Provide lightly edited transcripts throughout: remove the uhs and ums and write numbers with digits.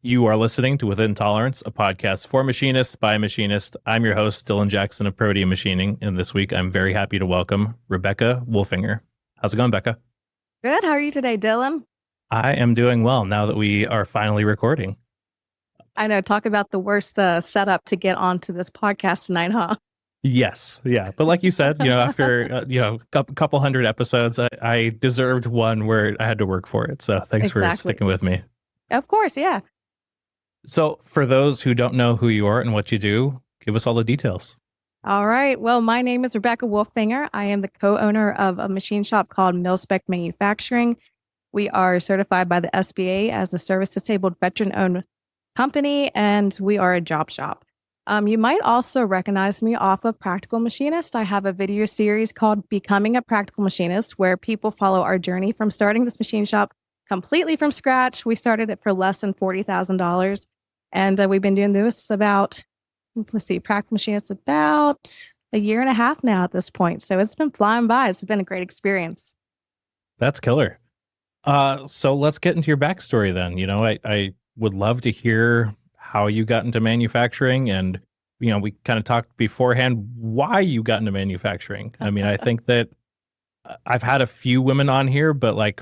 You are listening to Within Tolerance, a podcast for machinists by a machinist. I'm your host, Dylan Jackson of Protein Machining, and this week I'm very happy to welcome Rebecca Wolfinger. How's it going, Becca? Good. How are you today, Dylan? I am doing well now that we are finally recording. I know. Talk about the worst setup to get onto this podcast tonight, huh? Yes, yeah, but like you said, after a couple hundred episodes, I deserved one where I had to work for it. So thanks for Exactly. sticking with me. Of course, yeah. So for those who don't know who you are and what you do, give us all the details. All right. Well, my name is Rebecca Wolfinger. I am the co-owner of a machine shop called Milspec Manufacturing. We are certified by the SBA as a service-disabled veteran-owned company, and we are a job shop. You might also recognize me off of Practical Machinist. I have a video series called Becoming a Practical Machinist, where people follow our journey from starting this machine shop completely from scratch. We started it for less than $40,000. And we've been doing this about, let's see, Practical Machinist about a year and a half now at this point. So it's been flying by. It's been a great experience. That's killer. So let's get into your backstory then. I would love to hear how you got into manufacturing, and we kind of talked beforehand why you got into manufacturing. I mean, I think that I've had a few women on here, but like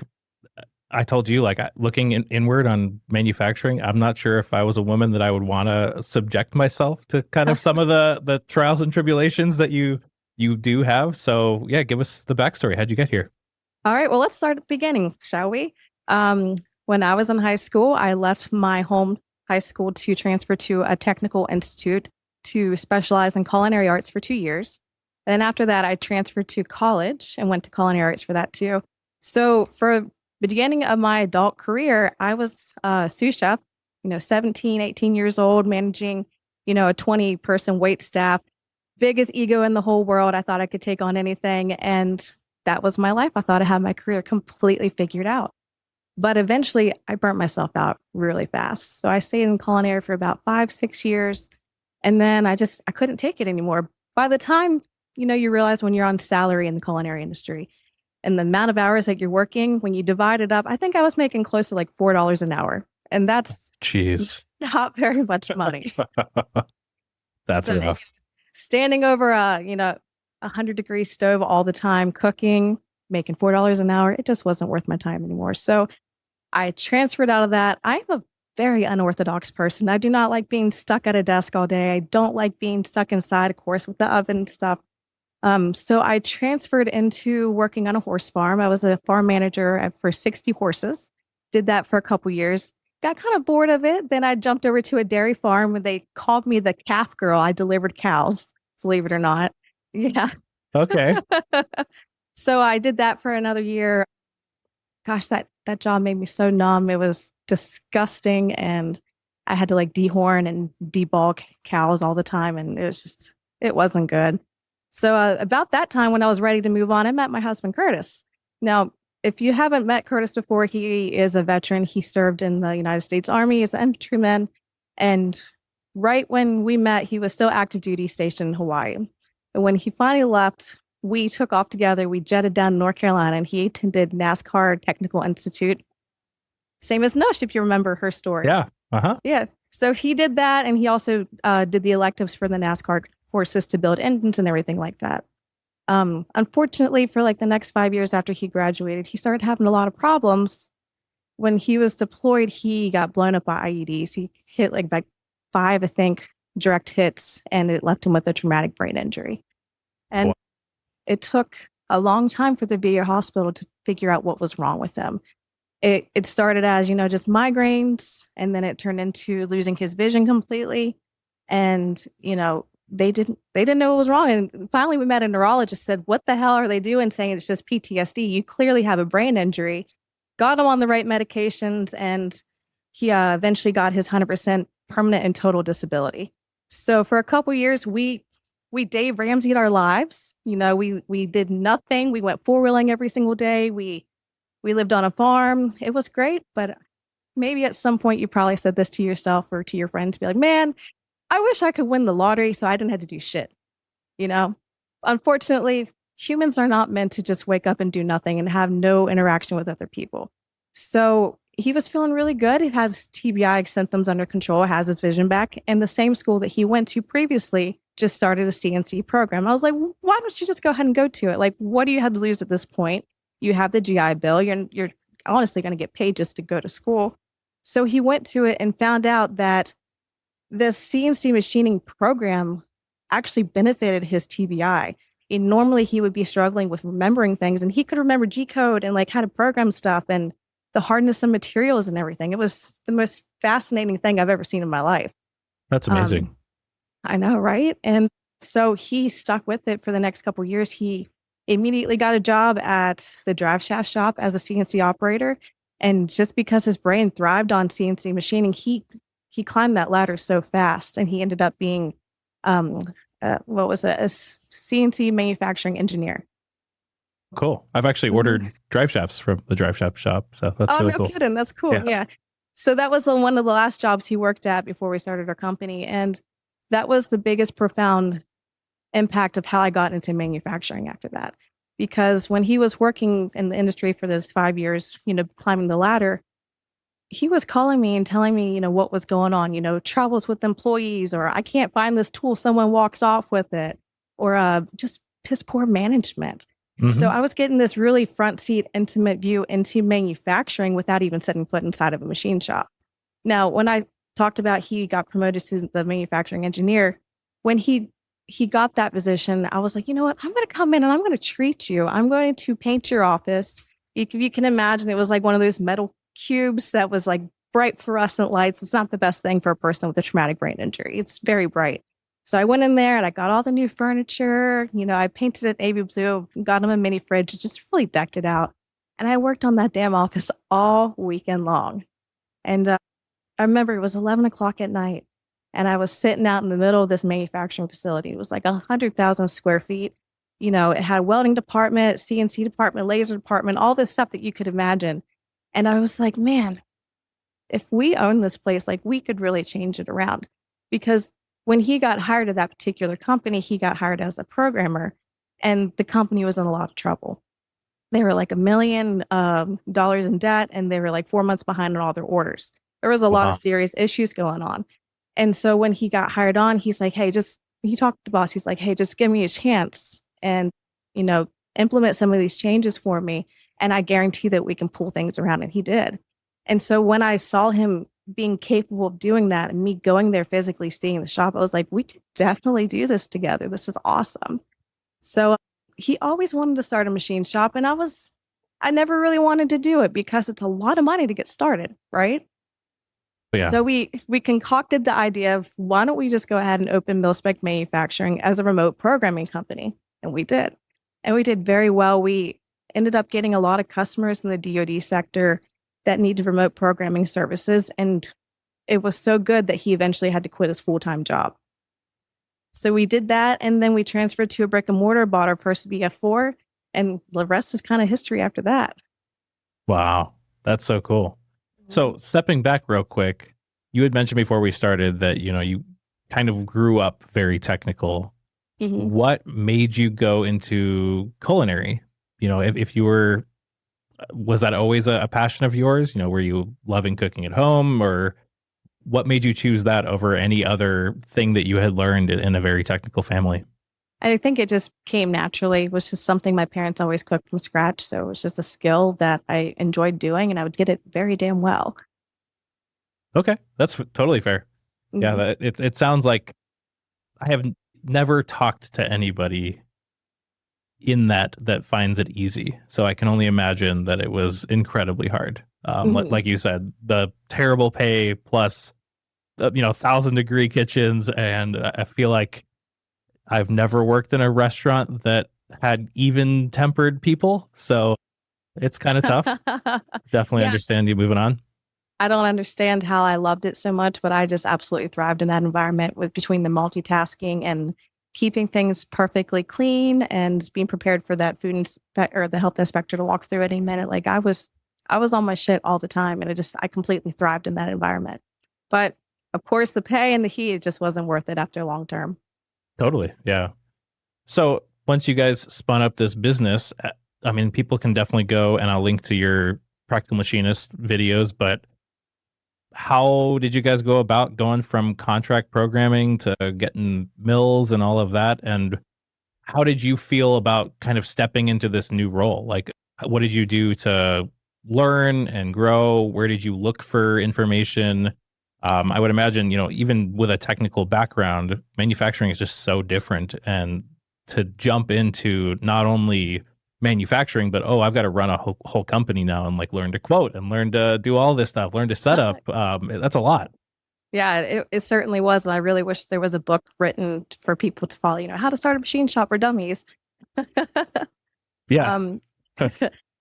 I told you, like looking inward on manufacturing, I'm not sure if I was a woman that I would want to subject myself to kind of some of the trials and tribulations that you do have. So yeah, give us the backstory. How'd you get here? All right. Well, let's start at the beginning, shall we? When I was in high school, I left my home high school to transfer to a technical institute to specialize in culinary arts for 2 years. Then after that, I transferred to college and went to culinary arts for that too. So for the beginning of my adult career, I was a sous chef, 17, 18 years old, managing, a 20-person wait staff, biggest ego in the whole world. I thought I could take on anything. And that was my life. I thought I had my career completely figured out. But eventually I burnt myself out really fast. So I stayed in culinary for about 5, 6 years. And then I couldn't take it anymore. By the time, you realize when you're on salary in the culinary industry and the amount of hours that you're working, when you divide it up, I think I was making close to like $4 an hour. And that's Jeez. not very much money. That's So, rough. standing over a 100-degree stove all the time, cooking, making $4 an hour, it just wasn't worth my time anymore. So I transferred out of that. I'm a very unorthodox person. I do not like being stuck at a desk all day. I don't like being stuck inside, of course, with the oven stuff. So I transferred into working on a horse farm. I was a farm manager for 60 horses. Did that for a couple years. Got kind of bored of it. Then I jumped over to a dairy farm where they called me the calf girl. I delivered cows, believe it or not. Yeah. Okay. So I did that for another year. Gosh, that job made me so numb. It was disgusting. And I had to like dehorn and debulk cows all the time. And it wasn't good. So about that time when I was ready to move on, I met my husband, Curtis. Now, if you haven't met Curtis before, he is a veteran. He served in the United States Army as an infantryman. And right when we met, he was still active duty stationed in Hawaii. And when he finally left, we took off together. We jetted down to North Carolina, and he attended NASCAR Technical Institute. Same as Nush, if you remember her story. Yeah. Uh-huh. Yeah. So he did that, and he also did the electives for the NASCAR courses to build engines and everything like that. Unfortunately, for like the next 5 years after he graduated, he started having a lot of problems. When he was deployed, he got blown up by IEDs. He hit like 5, I think, direct hits, and it left him with a traumatic brain injury. And Wow. it took a long time for the VA hospital to figure out what was wrong with him. It started as, just migraines, and then it turned into losing his vision completely. And, they didn't know what was wrong. And finally we met a neurologist, said, what the hell are they doing saying it's just PTSD? You clearly have a brain injury. Got him on the right medications, and he eventually got his 100% permanent and total disability. So for a couple years, we Dave Ramsey'd our lives. We did nothing. We went 4-wheeling every single day. We lived on a farm. It was great, but maybe at some point you probably said this to yourself or to your friends, be like, man, I wish I could win the lottery so I didn't have to do shit. Unfortunately, humans are not meant to just wake up and do nothing and have no interaction with other people. So he was feeling really good. He has TBI symptoms under control, has his vision back. And the same school that he went to previously just started a CNC program. I was like, why don't you just go ahead and go to it? Like, what do you have to lose at this point? You have the GI Bill. You're honestly going to get paid just to go to school. So he went to it and found out that the CNC machining program actually benefited his TBI. And normally he would be struggling with remembering things, and he could remember G code and like how to program stuff and the hardness of materials and everything. It was the most fascinating thing I've ever seen in my life. That's amazing. I know, right? And so he stuck with it for the next couple of years. He immediately got a job at the drive shaft shop as a CNC operator. And just because his brain thrived on CNC machining, he climbed that ladder so fast, and he ended up being what was it, a CNC manufacturing engineer. Cool. I've actually ordered drive shafts from the drive shaft shop, so that's really cool. Kidding. That's cool. Yeah. So that was one of the last jobs he worked at before we started our company, and that was the biggest profound impact of how I got into manufacturing after that. Because when he was working in the industry for those 5 years, climbing the ladder, he was calling me and telling me, what was going on, troubles with employees, or I can't find this tool, someone walks off with it, or just piss poor management. So I was getting this really front seat, intimate view into manufacturing without even setting foot inside of a machine shop. Now, when I talked about he got promoted to the manufacturing engineer, when he got that position, I was like, you know what? I'm going to come in and I'm going to treat you. I'm going to paint your office. You can imagine it was like one of those metal cubes that was like bright fluorescent lights. It's not the best thing for a person with a traumatic brain injury. It's very bright. So I went in there and I got all the new furniture. I painted it navy blue, got him a mini fridge, just really decked it out. And I worked on that damn office all weekend long. And I remember it was 11 o'clock at night, and I was sitting out in the middle of this manufacturing facility. It was like 100,000 square feet. It had a welding department, CNC department, laser department, all this stuff that you could imagine. And I was like, man, if we own this place, like we could really change it around. Because when he got hired at that particular company, he got hired as a programmer, and the company was in a lot of trouble. They were like $1 million in debt, and they were like 4 months behind on all their orders. There was a lot of serious issues going on. And so when he got hired on, he's like, hey, he talked to the boss. He's like, hey, just give me a chance and, implement some of these changes for me. And I guarantee that we can pull things around. And he did. And so when I saw him being capable of doing that and me going there physically seeing the shop, I was like, we could definitely do this together. This is awesome. So he always wanted to start a machine shop, and I never really wanted to do it because it's a lot of money to get started, right? Yeah. So we concocted the idea of, why don't we just go ahead and open Mil-Spec Manufacturing as a remote programming company? And we did. And we did very well. We ended up getting a lot of customers in the DoD sector that needed remote programming services. And it was so good that he eventually had to quit his full-time job. So we did that, and then we transferred to a brick and mortar, bought our first BF4, and the rest is kind of history after that. Wow. That's so cool. So stepping back real quick, you had mentioned before we started that, you kind of grew up very technical. What made you go into culinary? If you were, was that always a passion of yours? Were you loving cooking at home, or what made you choose that over any other thing that you had learned in a very technical family? I think it just came naturally. It was just something my parents always cooked from scratch. So it was just a skill that I enjoyed doing, and I would get it very damn well. Okay. That's totally fair. Yeah. It sounds like I have never talked to anybody in that finds it easy. So I can only imagine that it was incredibly hard. Like you said, the terrible pay plus, 1,000-degree kitchens. And I feel like I've never worked in a restaurant that had even tempered people. So it's kind of tough. Definitely understand you moving on. I don't understand how I loved it so much, but I just absolutely thrived in that environment between the multitasking and keeping things perfectly clean and being prepared for that or the health inspector to walk through any minute. Like I was on my shit all the time, and I completely thrived in that environment. But of course, the pay and the heat, it just wasn't worth it after long term. Totally. Yeah. So once you guys spun up this business, people can definitely go, and I'll link to your practical machinist videos, but how did you guys go about going from contract programming to getting mills and all of that? And how did you feel about kind of stepping into this new role? Like, what did you do to learn and grow? Where did you look for information? I would imagine, even with a technical background, manufacturing is just so different. And to jump into not only manufacturing, but I've got to run a whole company now and like learn to quote and learn to do all this stuff, learn to set up. That's a lot. Yeah, it certainly was. And I really wish there was a book written for people to follow, how to start a machine shop for dummies. Yeah. um,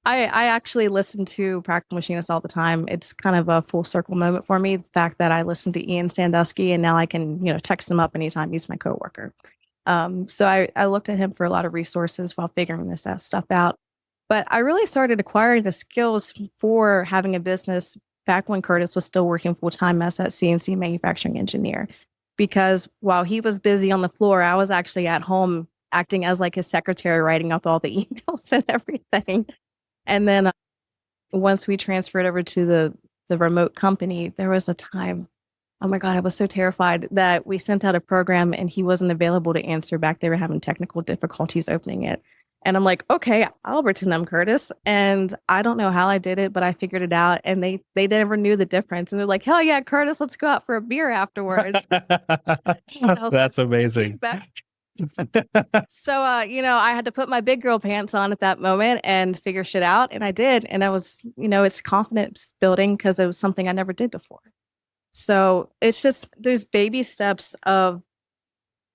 I actually listen to Practical Machinist all the time. It's kind of a full circle moment for me. The fact that I listen to Ian Sandusky and now I can, text him up anytime he's my coworker. So I looked at him for a lot of resources while figuring this stuff out. But I really started acquiring the skills for having a business back when Curtis was still working full time as a CNC manufacturing engineer. Because while he was busy on the floor, I was actually at home acting as like his secretary, writing up all the emails and everything. And then once we transferred over to the remote company, there was a time, oh my God, I was so terrified that we sent out a program and he wasn't available to answer back. They were having technical difficulties opening it. And I'm like, okay, I'll pretend I'm Curtis. And I don't know how I did it, but I figured it out. And they never knew the difference. And they're like, hell yeah, Curtis, let's go out for a beer afterwards. That's amazing. So, I had to put my big girl pants on at that moment and figure shit out. And I did. And I was, it's confidence building because it was something I never did before. So it's just, there's baby steps of,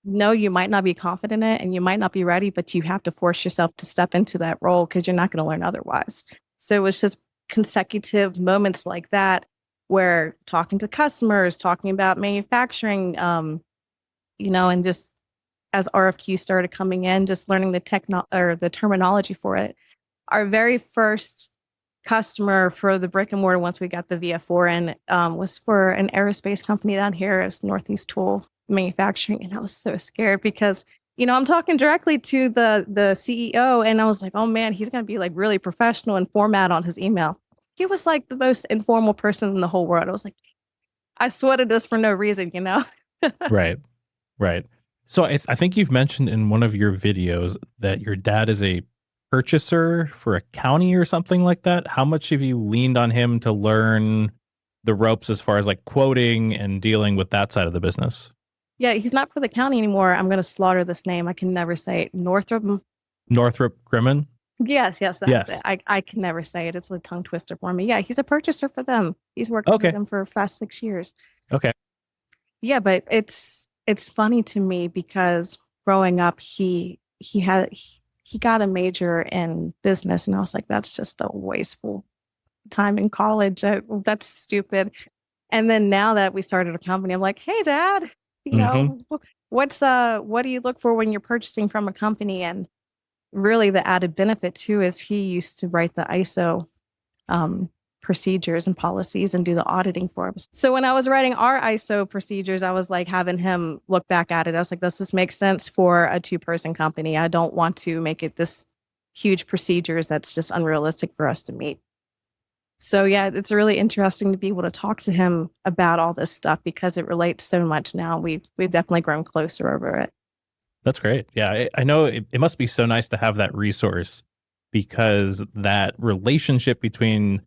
no, you might not be confident in it and you might not be ready, but you have to force yourself to step into that role because you're not going to learn otherwise. So it was just consecutive moments like that where talking to customers, talking about manufacturing, and just as RFQs started coming in, just learning the terminology for it. Our very first customer for the brick and mortar, once we got the VF4 in, was for an aerospace company down here as Northeast Tool Manufacturing. And I was so scared because, I'm talking directly to the CEO and I was like, oh man, he's going to be like really professional and format on his email. He was like the most informal person in the whole world. I was like, I sweated this for no reason, Right. Right. So I think you've mentioned in one of your videos that your dad is a purchaser for a county or something like that. How much have you leaned on him to learn the ropes as far as like quoting and dealing with that side of the business? Yeah, he's not for the county anymore. I'm going to slaughter this name. I can never say it. Northrop Grumman? Yes, that's it. I can never say it. It's a tongue twister for me. Yeah, he's a purchaser for them. He's worked for them for fast 6 years. Okay. Yeah, but it's funny to me because growing up, he got a major in business, and I was like, that's just a wasteful time in college. That's stupid. And then now that we started a company, I'm like, hey, Dad, what do you look for when you're purchasing from a company? And really, the added benefit too is he used to write the ISO procedures and policies and do the auditing for us. So when I was writing our ISO procedures, I was like having him look back at it. I was like, does this make sense for a 2-person company? I don't want to make it this huge procedures that's just unrealistic for us to meet. So yeah, it's really interesting to be able to talk to him about all this stuff because it relates so much now. We've definitely grown closer over it. That's great. Yeah, I know it must be so nice to have that resource because that relationship between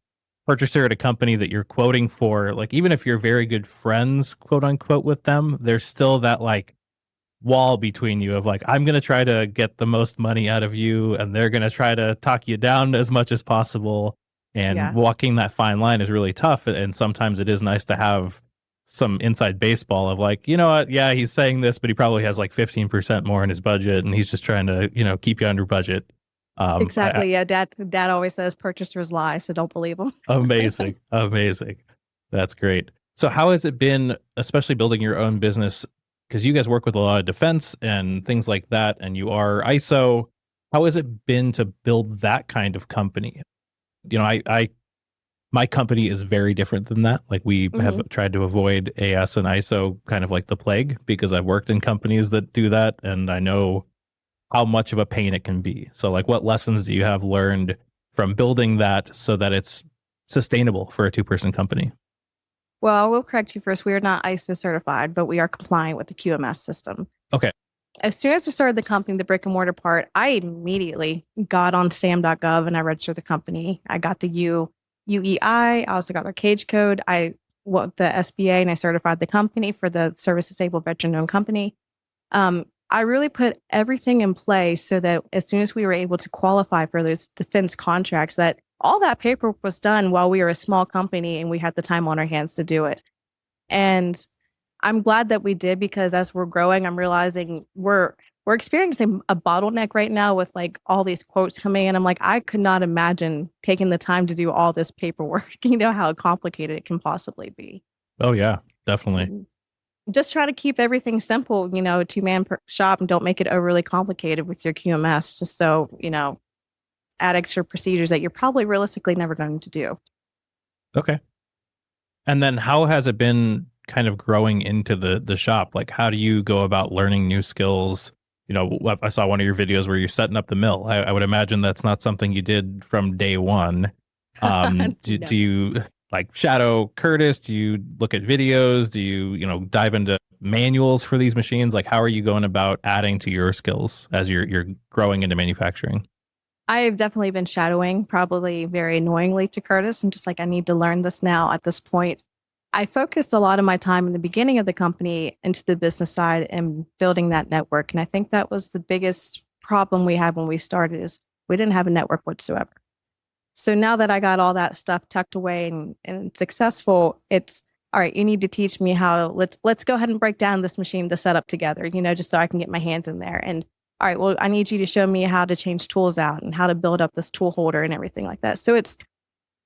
purchaser at a company that you're quoting for, like even if you're very good friends, quote unquote, with them, there's still that like wall between you of like, I'm going to try to get the most money out of you and they're going to try to talk you down as much as possible. And walking that fine line is really tough. And sometimes it is nice to have some inside baseball of like, you know what? Yeah, he's saying this, but he probably has like 15% more in his budget and he's just trying to, keep you under budget. Exactly. Yeah. Dad always says purchasers lie, so don't believe them. Amazing. That's great. So how has it been, especially building your own business? Because you guys work with a lot of defense and things like that, and you are ISO. How has it been to build that kind of company? My company is very different than that. Like we have tried to avoid AS and ISO kind of like the plague because I've worked in companies that do that and I know how much of a pain it can be. So like what lessons do you have learned from building that so that it's sustainable for a two-person company? Well, I will correct you first. We are not ISO certified, but we are compliant with the QMS system. Okay. As soon as we started the company, the brick and mortar part, I immediately got on SAM.gov and I registered the company. I got the UEI. I also got our cage code. The SBA, and I certified the company for the service disabled veteran owned company. I really put everything in place so that as soon as we were able to qualify for those defense contracts, that all that paperwork was done while we were a small company and we had the time on our hands to do it. And I'm glad that we did, because as we're growing, I'm realizing we're experiencing a bottleneck right now with like all these quotes coming in. I'm like, I could not imagine taking the time to do all this paperwork. You know how complicated it can possibly be. Oh yeah, definitely. Mhm. Just try to keep everything simple, two-man shop, and don't make it overly complicated with your QMS, just so, add extra procedures that you're probably realistically never going to do. Okay. And then how has it been kind of growing into the shop? Like, how do you go about learning new skills? I saw one of your videos where you're setting up the mill. I would imagine that's not something you did from day one. Do, No. do you like shadow Curtis? Do you look at videos? Do you dive into manuals for these machines? Like, how are you going about adding to your skills as you're growing into manufacturing? I've definitely been shadowing, probably very annoyingly to Curtis. I'm just like, I need to learn this now at this point. I focused a lot of my time in the beginning of the company into the business side and building that network. And I think that was the biggest problem we had when we started, is we didn't have a network whatsoever. So now that I got all that stuff tucked away and successful, it's all right. You need to teach me how. Let's go ahead and break down this machine, the setup together. Just so I can get my hands in there. And all right, well, I need you to show me how to change tools out and how to build up this tool holder and everything like that. So it's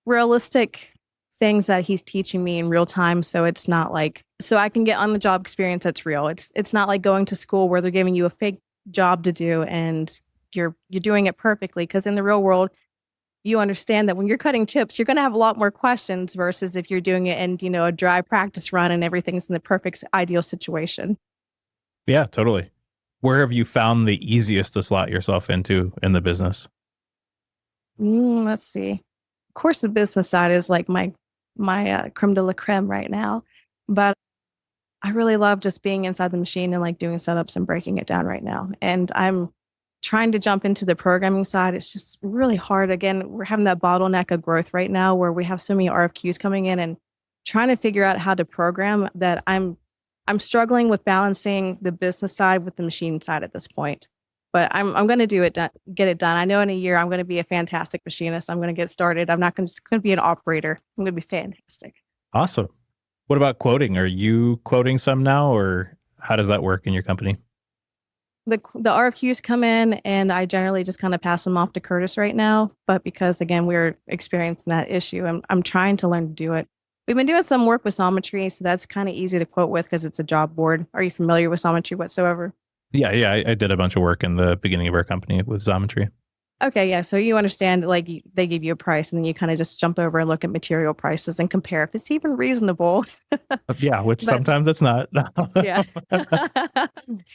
realistic things that he's teaching me in real time. So it's not like, so I can get on the job experience that's real. It's not like going to school where they're giving you a fake job to do and you're doing it perfectly. Because in the real world, you understand that when you're cutting chips, you're going to have a lot more questions versus if you're doing it in, a dry practice run and everything's in the perfect ideal situation. Yeah, totally. Where have you found the easiest to slot yourself into in the business? Let's see. Of course, the business side is like my creme de la creme right now, but I really love just being inside the machine and like doing setups and breaking it down right now. And I'm trying to jump into the programming side. It's just really hard. Again, we're having that bottleneck of growth right now where we have so many RFQs coming in, and trying to figure out how to program that. I'm struggling with balancing the business side with the machine side at this point. But I'm going to get it done. I know in a year I'm going to be a fantastic machinist. I'm going to get started. I'm not just going to be an operator. I'm going to be fantastic. Awesome. What about quoting? Are you quoting some now, or how does that work in your company? The RFQs come in and I generally just kind of pass them off to Curtis right now. But because again, we're experiencing that issue, I'm trying to learn to do it. We've been doing some work with Sometry, so that's kind of easy to quote with because it's a job board. Are you familiar with Sometry whatsoever? Yeah. I did a bunch of work in the beginning of our company with Xometry. Okay, yeah. So you understand, like they give you a price, and then you kind of just jump over and look at material prices and compare if it's even reasonable. Yeah, which But sometimes it's not. yeah, Yeah.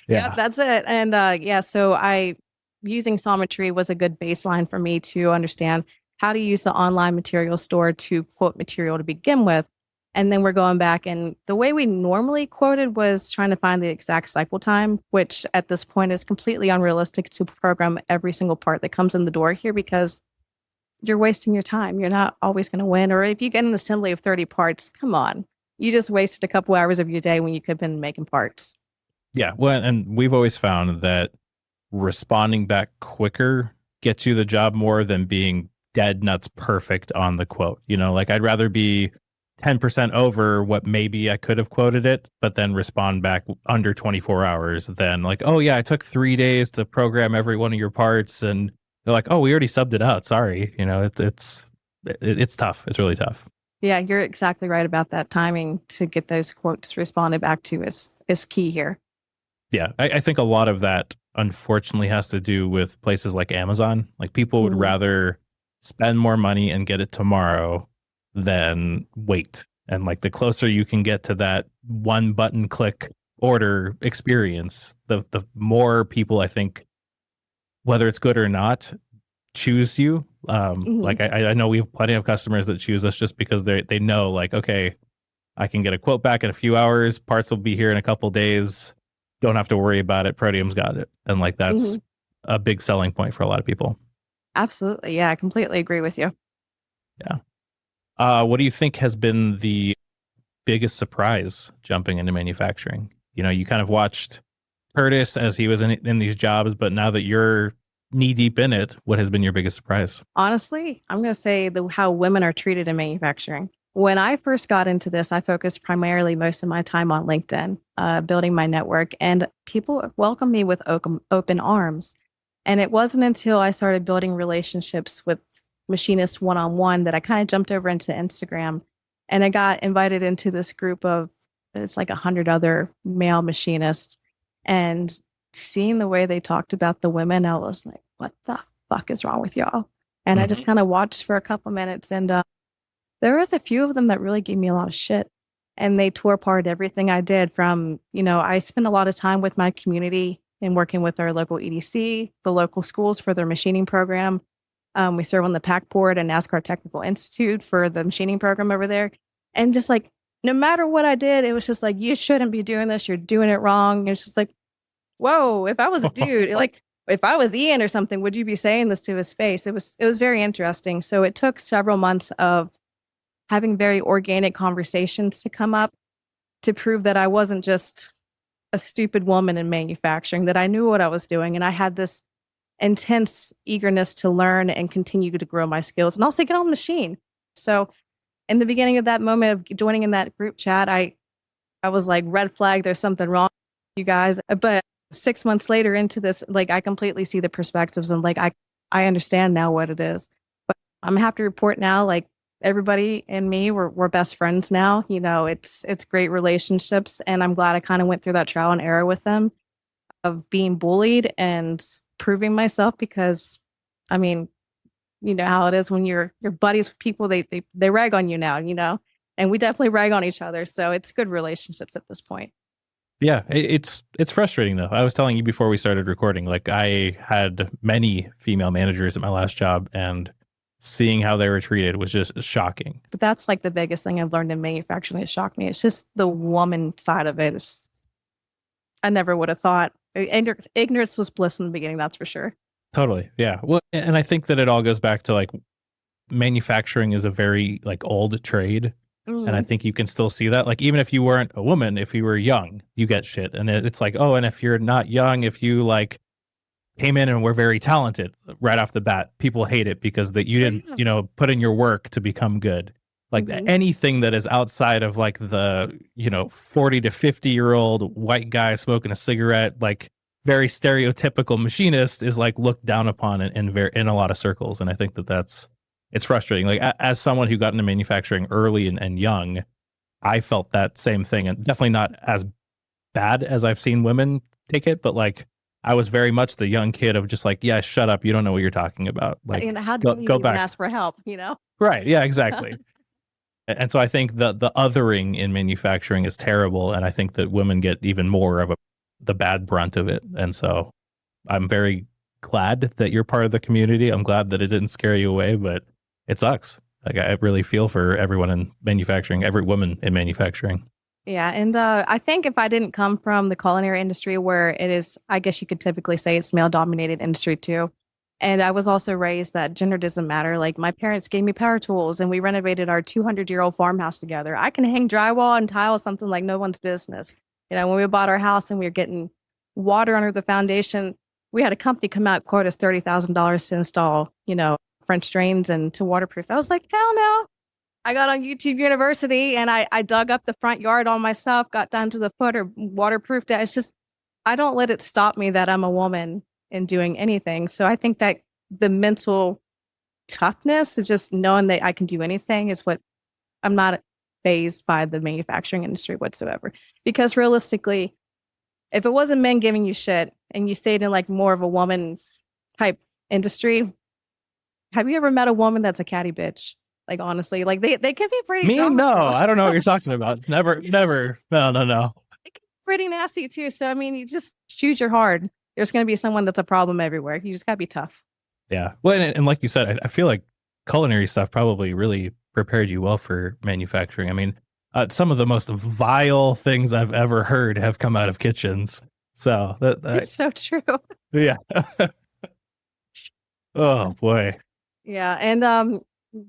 yeah, that's it. And yeah, so I using Sometry was a good baseline for me to understand how to use the online material store to quote material to begin with. And then we're going back, and the way we normally quoted was trying to find the exact cycle time, which at this point is completely unrealistic to program every single part that comes in the door here, because you're wasting your time. You're not always going to win. Or if you get an assembly of 30 parts, come on. You just wasted a couple hours of your day when you could have been making parts. Yeah. Well, and we've always found that responding back quicker gets you the job more than being dead nuts perfect on the quote. Like I'd rather be 10% over what maybe I could have quoted it, but then respond back under 24 hours than like, oh yeah, I took 3 days to program every one of your parts. And they're like, oh, we already subbed it out. Sorry. It's tough. It's really tough. Yeah, you're exactly right about that. Timing to get those quotes responded back to is key here. Yeah. I think a lot of that unfortunately has to do with places like Amazon. Like people would Mhm. rather spend more money and get it tomorrow than wait. And like the closer you can get to that one button click order experience, the more people, I think, whether it's good or not, choose you. Mhm. Like I know we have plenty of customers that choose us just because they know like, okay, I can get a quote back in a few hours. Parts will be here in a couple days. Don't have to worry about it. Protium's got it. And like that's Mhm. a big selling point for a lot of people. Absolutely. Yeah, I completely agree with you. Yeah. What do you think has been the biggest surprise jumping into manufacturing? You know, you kind of watched Curtis as he was in these jobs, but now that you're knee deep in it, what has been your biggest surprise? Honestly, I'm going to say how women are treated in manufacturing. When I first got into this, I focused primarily most of my time on LinkedIn, building my network, and people welcomed me with open arms. And it wasn't until I started building relationships with machinists one on one that I kind of jumped over into Instagram, and I got invited into this group of it's like 100 other male machinists, and seeing the way they talked about the women, I was like, "What the fuck is wrong with y'all?" And I just Mhm. kind of watched for a couple minutes, and there was a few of them that really gave me a lot of shit. And they tore apart everything I did from, I spent a lot of time with my community and working with our local EDC, the local schools for their machining program. We serve on the PAC board and NASCAR Technical Institute for the machining program over there. And just like, no matter what I did, it was just like, you shouldn't be doing this. You're doing it wrong. It's just like, whoa, if I was a dude, like if I was Ian or something, would you be saying this to his face? It was very interesting. So it took several months of having very organic conversations to come up to prove that I wasn't just a stupid woman in manufacturing, that I knew what I was doing. And I had this intense eagerness to learn and continue to grow my skills and also get on the machine. So in the beginning of that moment of joining in that group chat, I was like, red flag, there's something wrong, you guys. But 6 months later into this, like I completely see the perspectives and like I understand now what it is. But I'm gonna have to report now, like everybody and me, we're best friends now. It's great relationships, and I'm glad I kind of went through that trial and error with them of being bullied and proving myself because, I mean, you know how it is when you're buddies with people, they rag on you now, and we definitely rag on each other. So it's good relationships at this point. Yeah, it's frustrating though. I was telling you before we started recording, like I had many female managers at my last job, and seeing how they were treated was just shocking. But that's like the biggest thing I've learned in manufacturing that shocked me. It's just the woman side of it. I never would have thought. Ignorance was bliss in the beginning, that's for sure. Totally. Yeah. Well, and I think that it all goes back to like manufacturing is a very like old trade. And I Mm. think you can still see that. Like, even if you weren't a woman, if you were young, you get shit. And it's like, oh, and if you're not young, if you like came in and were very talented right off the bat, people hate it because that you Oh, didn't, yeah. put in your work to become good. Like Hmm. anything that is outside of like the, 40 to 50-year-old white guy smoking a cigarette, like very stereotypical machinist is like looked down upon in a lot of circles. And I think it's frustrating. Like as someone who got into manufacturing early and young, I felt that same thing, and definitely not as bad as I've seen women take it, but like I was very much the young kid of just like, yeah, shut up, you don't know what you're talking about. Like How go dare you go even back. ask for help, Right. Yeah, exactly. And so I think the othering in manufacturing is terrible, and I think that women get even more of the bad brunt of it. And so I'm very glad that you're part of the community. I'm glad that it didn't scare you away, but it sucks. Like I really feel for everyone in manufacturing, every woman in manufacturing. Yeah, and I think if I didn't come from the culinary industry where it is, I guess you could typically say it's male dominated industry too. And I was also raised that gender doesn't matter. Like my parents gave me power tools and we renovated our 200-year-old farmhouse together. I can hang drywall and tile something like no one's business. When we bought our house and we were getting water under the foundation, we had a company come out quote us $30,000 to install, French drains and to waterproof. I was like, hell no. I got on YouTube University and I dug up the front yard all myself, got down to the footer, waterproofed it. It's just, I don't let it stop me that I'm a woman in doing anything. So I think that the mental toughness is just knowing that I can do anything is what I'm not phased by the manufacturing industry whatsoever. Because realistically, if it wasn't men giving you shit and you stayed in like more of a woman type industry, have you ever met a woman that's a catty bitch? Like honestly, like they can be pretty Me? No, dramatical. I don't know what you're talking about. Never, never. No, no, no. It can be pretty nasty too. So I mean, you just choose your hard. There's going to be someone that's a problem everywhere. You just got to be tough. Yeah. Well, and like you said, I feel like culinary stuff probably really prepared you well for manufacturing. I mean, some of the most vile things I've ever heard have come out of kitchens. So It's so true. yeah. Oh boy. Yeah, and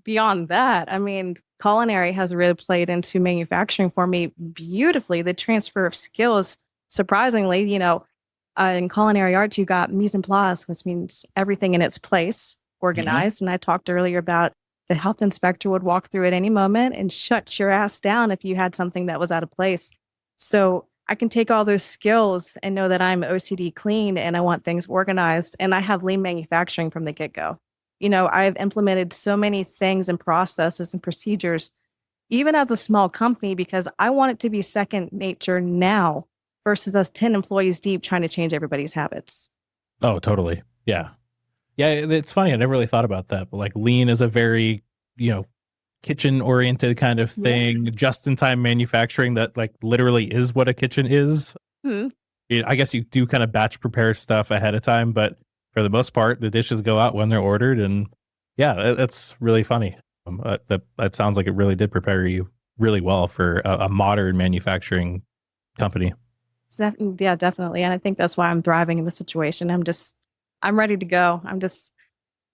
beyond that, I mean, culinary has really played into manufacturing for me beautifully. The transfer of skills, surprisingly, in culinary arts, you got mise en place, which means everything in its place, Hmm. organized. And I talked earlier about the health inspector would walk through at any moment and shut your ass down if you had something that was out of place. So I can take all those skills and know that I'm OCD clean and I want things organized. And I have lean manufacturing from the get go. I've implemented so many things and processes and procedures, even as a small company, because I want it to be second nature now versus us 10 employees deep trying to change everybody's habits. Oh, totally. Yeah. Yeah. It's funny. I never really thought about that, but like lean is a very, you know, kitchen oriented kind of Yeah. thing, just in time manufacturing that like literally is what a kitchen is. Hmm. I guess you do kind of batch prepare stuff ahead of time, but for the most part, the dishes go out when they're ordered. And yeah, that's really funny. That sounds like it really did prepare you really well for a modern manufacturing company. Yeah, definitely. And I think that's why I'm thriving in the situation. I'm ready to go.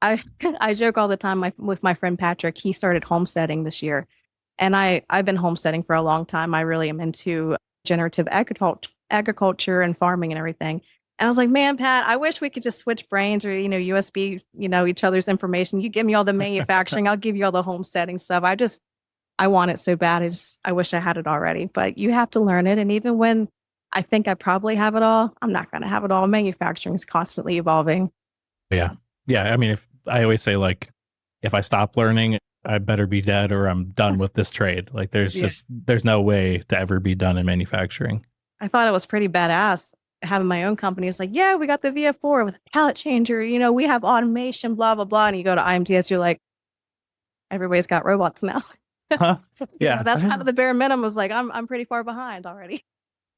I, I joke all the time with my friend Patrick. He started homesteading this year. And I've been homesteading for a long time. I really am into generative agriculture and farming and everything. And I was like, man, Pat, I wish we could just switch brains or, USB, each other's information. You give me all the manufacturing, I'll give you all the homesteading stuff. I want it so bad. I wish I had it already, but you have to learn it. And even when I think I probably have it all, I'm not going to have it all. Manufacturing is constantly evolving. Yeah. Yeah. I mean, if I always say, like, if I stop learning, I better be dead or I'm done with this trade. Like, Yeah. there's no way to ever be done in manufacturing. I thought it was pretty badass having my own company. It's like, yeah, we got the VF4 with a pallet changer. We have automation, blah, blah, blah. And you go to IMTS, you're like, everybody's got robots now. Huh? Yeah. That's kind of the bare minimum. Was like, I'm pretty far behind already.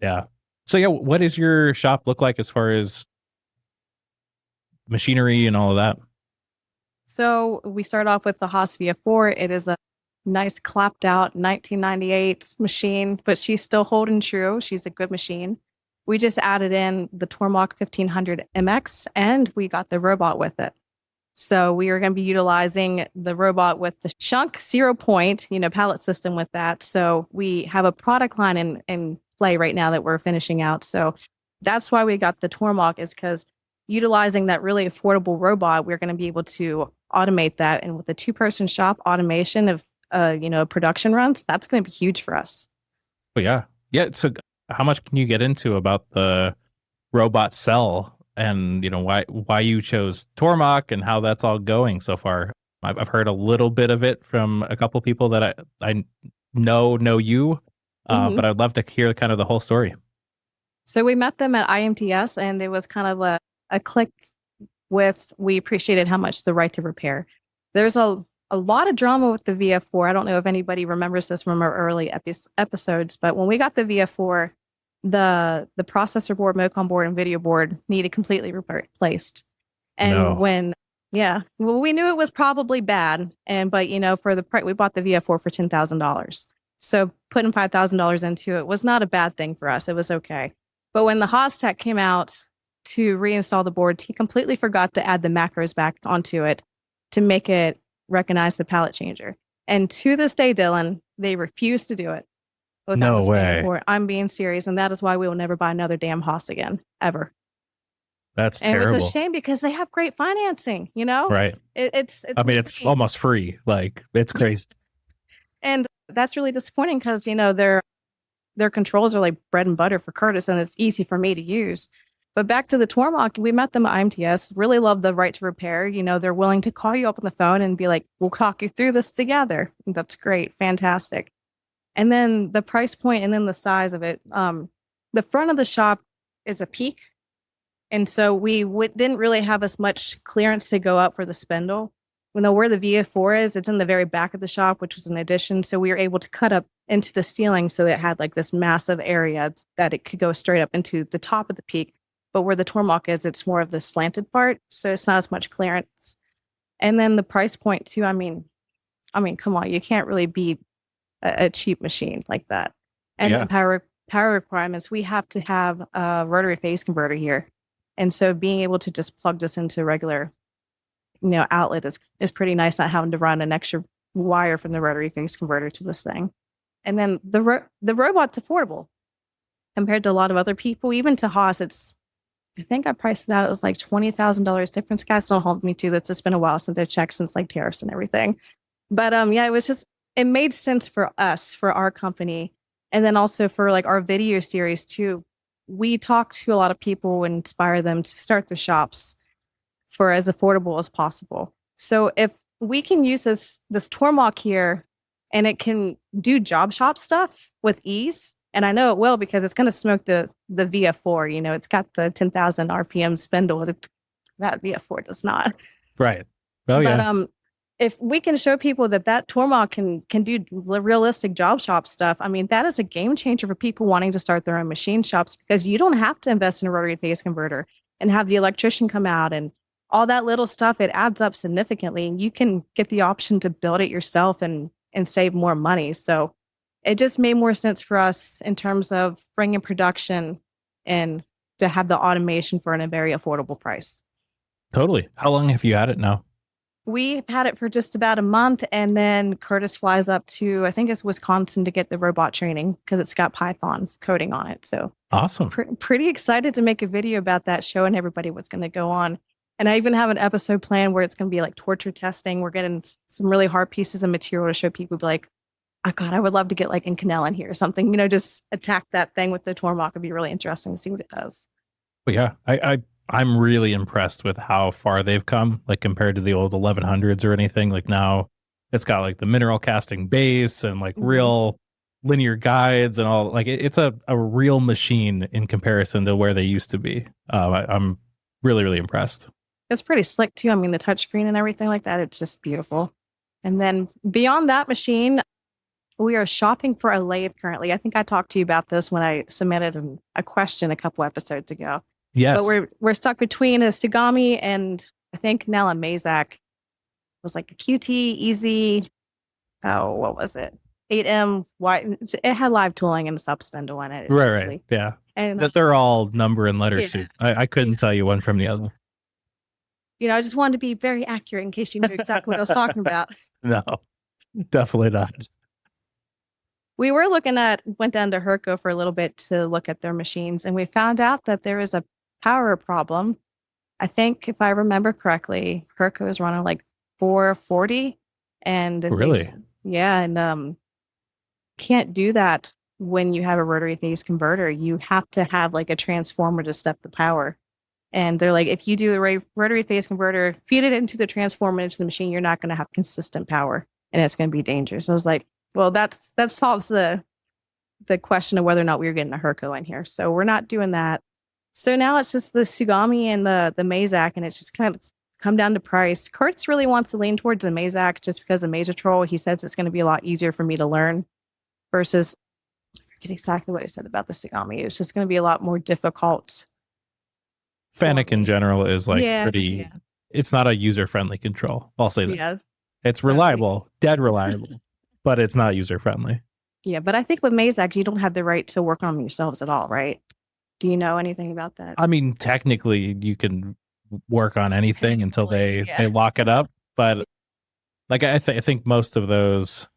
Yeah. So, yeah, what does your shop look like as far as machinery and all of that? So we start off with the Haas VF4. It is a nice clapped out 1998 machine, but she's still holding true. She's a good machine. We just added in the Tormach 1500 MX and we got the robot with it. So we are going to be utilizing the robot with the Shunk 0 point, pallet system with that. So we have a product line in play right now that we're finishing out. So that's why we got the Tormach, is because utilizing that really affordable robot, we're going to be able to automate that. And with the 2-person shop automation of, production runs, that's going to be huge for us. Oh, yeah. Yeah. So, how much can you get into about the robot cell and, why you chose Tormach and how that's all going so far? I've heard a little bit of it from a couple people that I know you, Mhm. but I'd love to hear kind of the whole story. So we met them at IMTS and it was kind of a click with, we appreciated how much the right to repair. There's a lot of drama with the VF4. I don't know if anybody remembers this from our early episodes, but when we got the VF4, the processor board, MOCOM board, and video board needed completely replaced. Oh, And no. yeah, well, we knew it was probably bad. But for the price, we bought the VF4 for $10,000. So putting $5,000 into it was not a bad thing for us. It was okay. But when the Hostech came out to reinstall the board, he completely forgot to add the macros back onto it to make it recognize the palette changer. And to this day, Dylan, they refuse to do it without No us paying way. for it. I'm being serious. And that is why we will never buy another damn Haas again, ever. That's And it's a terrible. shame because they have great financing, you know? Right. It's I mean, it's insane. almost free. Like, it's Yeah. crazy. And that's really disappointing because, their controls are like bread and butter for Curtis and it's easy for me to use. But back to the Tormach, we met them at IMTS, really love the right to repair. They're willing to call you up on the phone and be like, we'll talk you through this together. That's great. Fantastic. And then the price point and then the size of it. The front of the shop is a peak. And so we didn't really have as much clearance to go up for the spindle. Where the VF4 is, it's in the very back of the shop, which was an addition. So we were able to cut up into the ceiling so that it had like this massive area that it could go straight up into the top of the peak. but where the Tormach is, it's more of the slanted part, so it's not as much clearance. And then the price point too. I mean, come on, you can't really beat a cheap machine like that. And Yeah. then power requirements, we have to have a rotary phase converter here, and so being able to just plug this into a regular, outlet is pretty nice. Not having to run an extra wire from the rotary phase converter to this thing. And then the robot's affordable compared to a lot of other people, even to Haas. I think I priced it out. It was like $20,000 difference. Guys, don't hold me to that. It's been a while since I checked, since like tariffs and everything. But yeah, it made sense for us, for our company, and then also for like our video series too. We talk to a lot of people and inspire them to start their shops for as affordable as possible. So if we can use this Tormach here, and it can do job shop stuff with ease, and I know it will because it's going to smoke the VF4. It's got the 10,000 RPM spindle. That VF4 does not. Right. Oh, But yeah. if we can show people that Tormach can do realistic job shop stuff, I mean, that is a game changer for people wanting to start their own machine shops, because you don't have to invest in a rotary phase converter and have the electrician come out and all that little stuff. It adds up significantly, and you can get the option to build it yourself and save more money. So it just made more sense for us in terms of bringing production and to have the automation for a very affordable price. Totally. How long have you had it now? We've had it for just about a month, and then Curtis flies up to, I think it's Wisconsin, to get the robot training because it's got Python coding on it. So Awesome. pretty excited to make a video about that, showing everybody what's going to go on. And I even have an episode planned where it's going to be like torture testing. We're getting some really hard pieces of material to show people, be like, oh God, I would love to get like Inconel in here or something, just attack that thing with the Tormach. It'd be really interesting to see what it does. But yeah, I'm really impressed with how far they've come, like compared to the old 1100s or anything. Like now it's got like the mineral casting base and like real linear guides and all. Like it's a real machine in comparison to where they used to be. I'm really, really impressed. It's pretty slick too. I mean, the touchscreen and everything like that, it's just beautiful. And then beyond that machine, we are shopping for a lathe currently. I think I talked to you about this when I submitted a question a couple episodes ago. Yes. But we're stuck between a Tsugami and I think now a Mazak. It was like a QT Easy. Oh, what was it? 8M. It had live tooling and a sub spindle in it. Right. Yeah. And that they're all number and letter suit. I couldn't tell you one from the other. I just wanted to be very accurate in case you knew exactly what I was talking about. No, definitely not. We went down to Herco for a little bit to look at their machines, and we found out that there is a power problem. I think if I remember correctly, Herco is running like 440, and really, and can't do that when you have a rotary phase converter. You have to have like a transformer to step the power. And they're like, if you do a rotary phase converter, feed it into the transformer into the machine, you're not going to have consistent power, and it's going to be dangerous. So I was like, well, that solves the question of whether or not we were getting a Herco in here. So we're not doing that. So now it's just the Tsugami and the Mazak, and it's just kind of come down to price. Kurtz really wants to lean towards the Mazak just because of Mazatrol. He says it's going to be a lot easier for me to learn versus, I forget exactly what he said about the Tsugami. It's just going to be a lot more difficult. Fennec in general is like pretty. Yeah. It's not a user-friendly control. I'll say that. Yeah. It's reliable, dead reliable, but it's not user-friendly. Yeah, but I think with Mazak, you don't have the right to work on them yourselves at all, right? Do you know anything about that? I mean, technically, you can work on anything until they lock it up. But like I think most of those,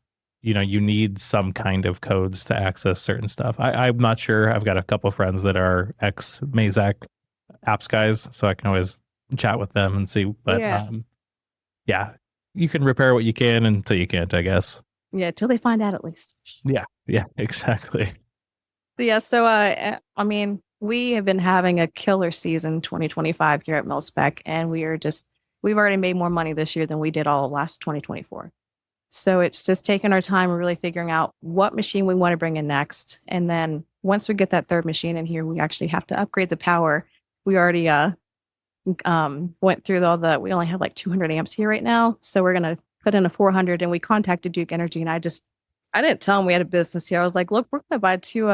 you need some kind of codes to access certain stuff. I'm not sure. I've got a couple of friends that are ex-Mazak apps guys, so I can always chat with them and see. But yeah, you can repair what you can until you can't, I guess. Yeah, till they find out at least. Yeah, exactly. Yeah, so I mean, we have been having a killer season 2025 here at Milspec, and we've already made more money this year than we did all of last 2024. So it's just taking our time and really figuring out what machine we want to bring in next. And then once we get that third machine in here, we actually have to upgrade the power. We already went through we only have like 200 amps here right now. So we're going to put in a 400, and we contacted Duke Energy, and I didn't tell them we had a business here. I was like, look, we're going to buy two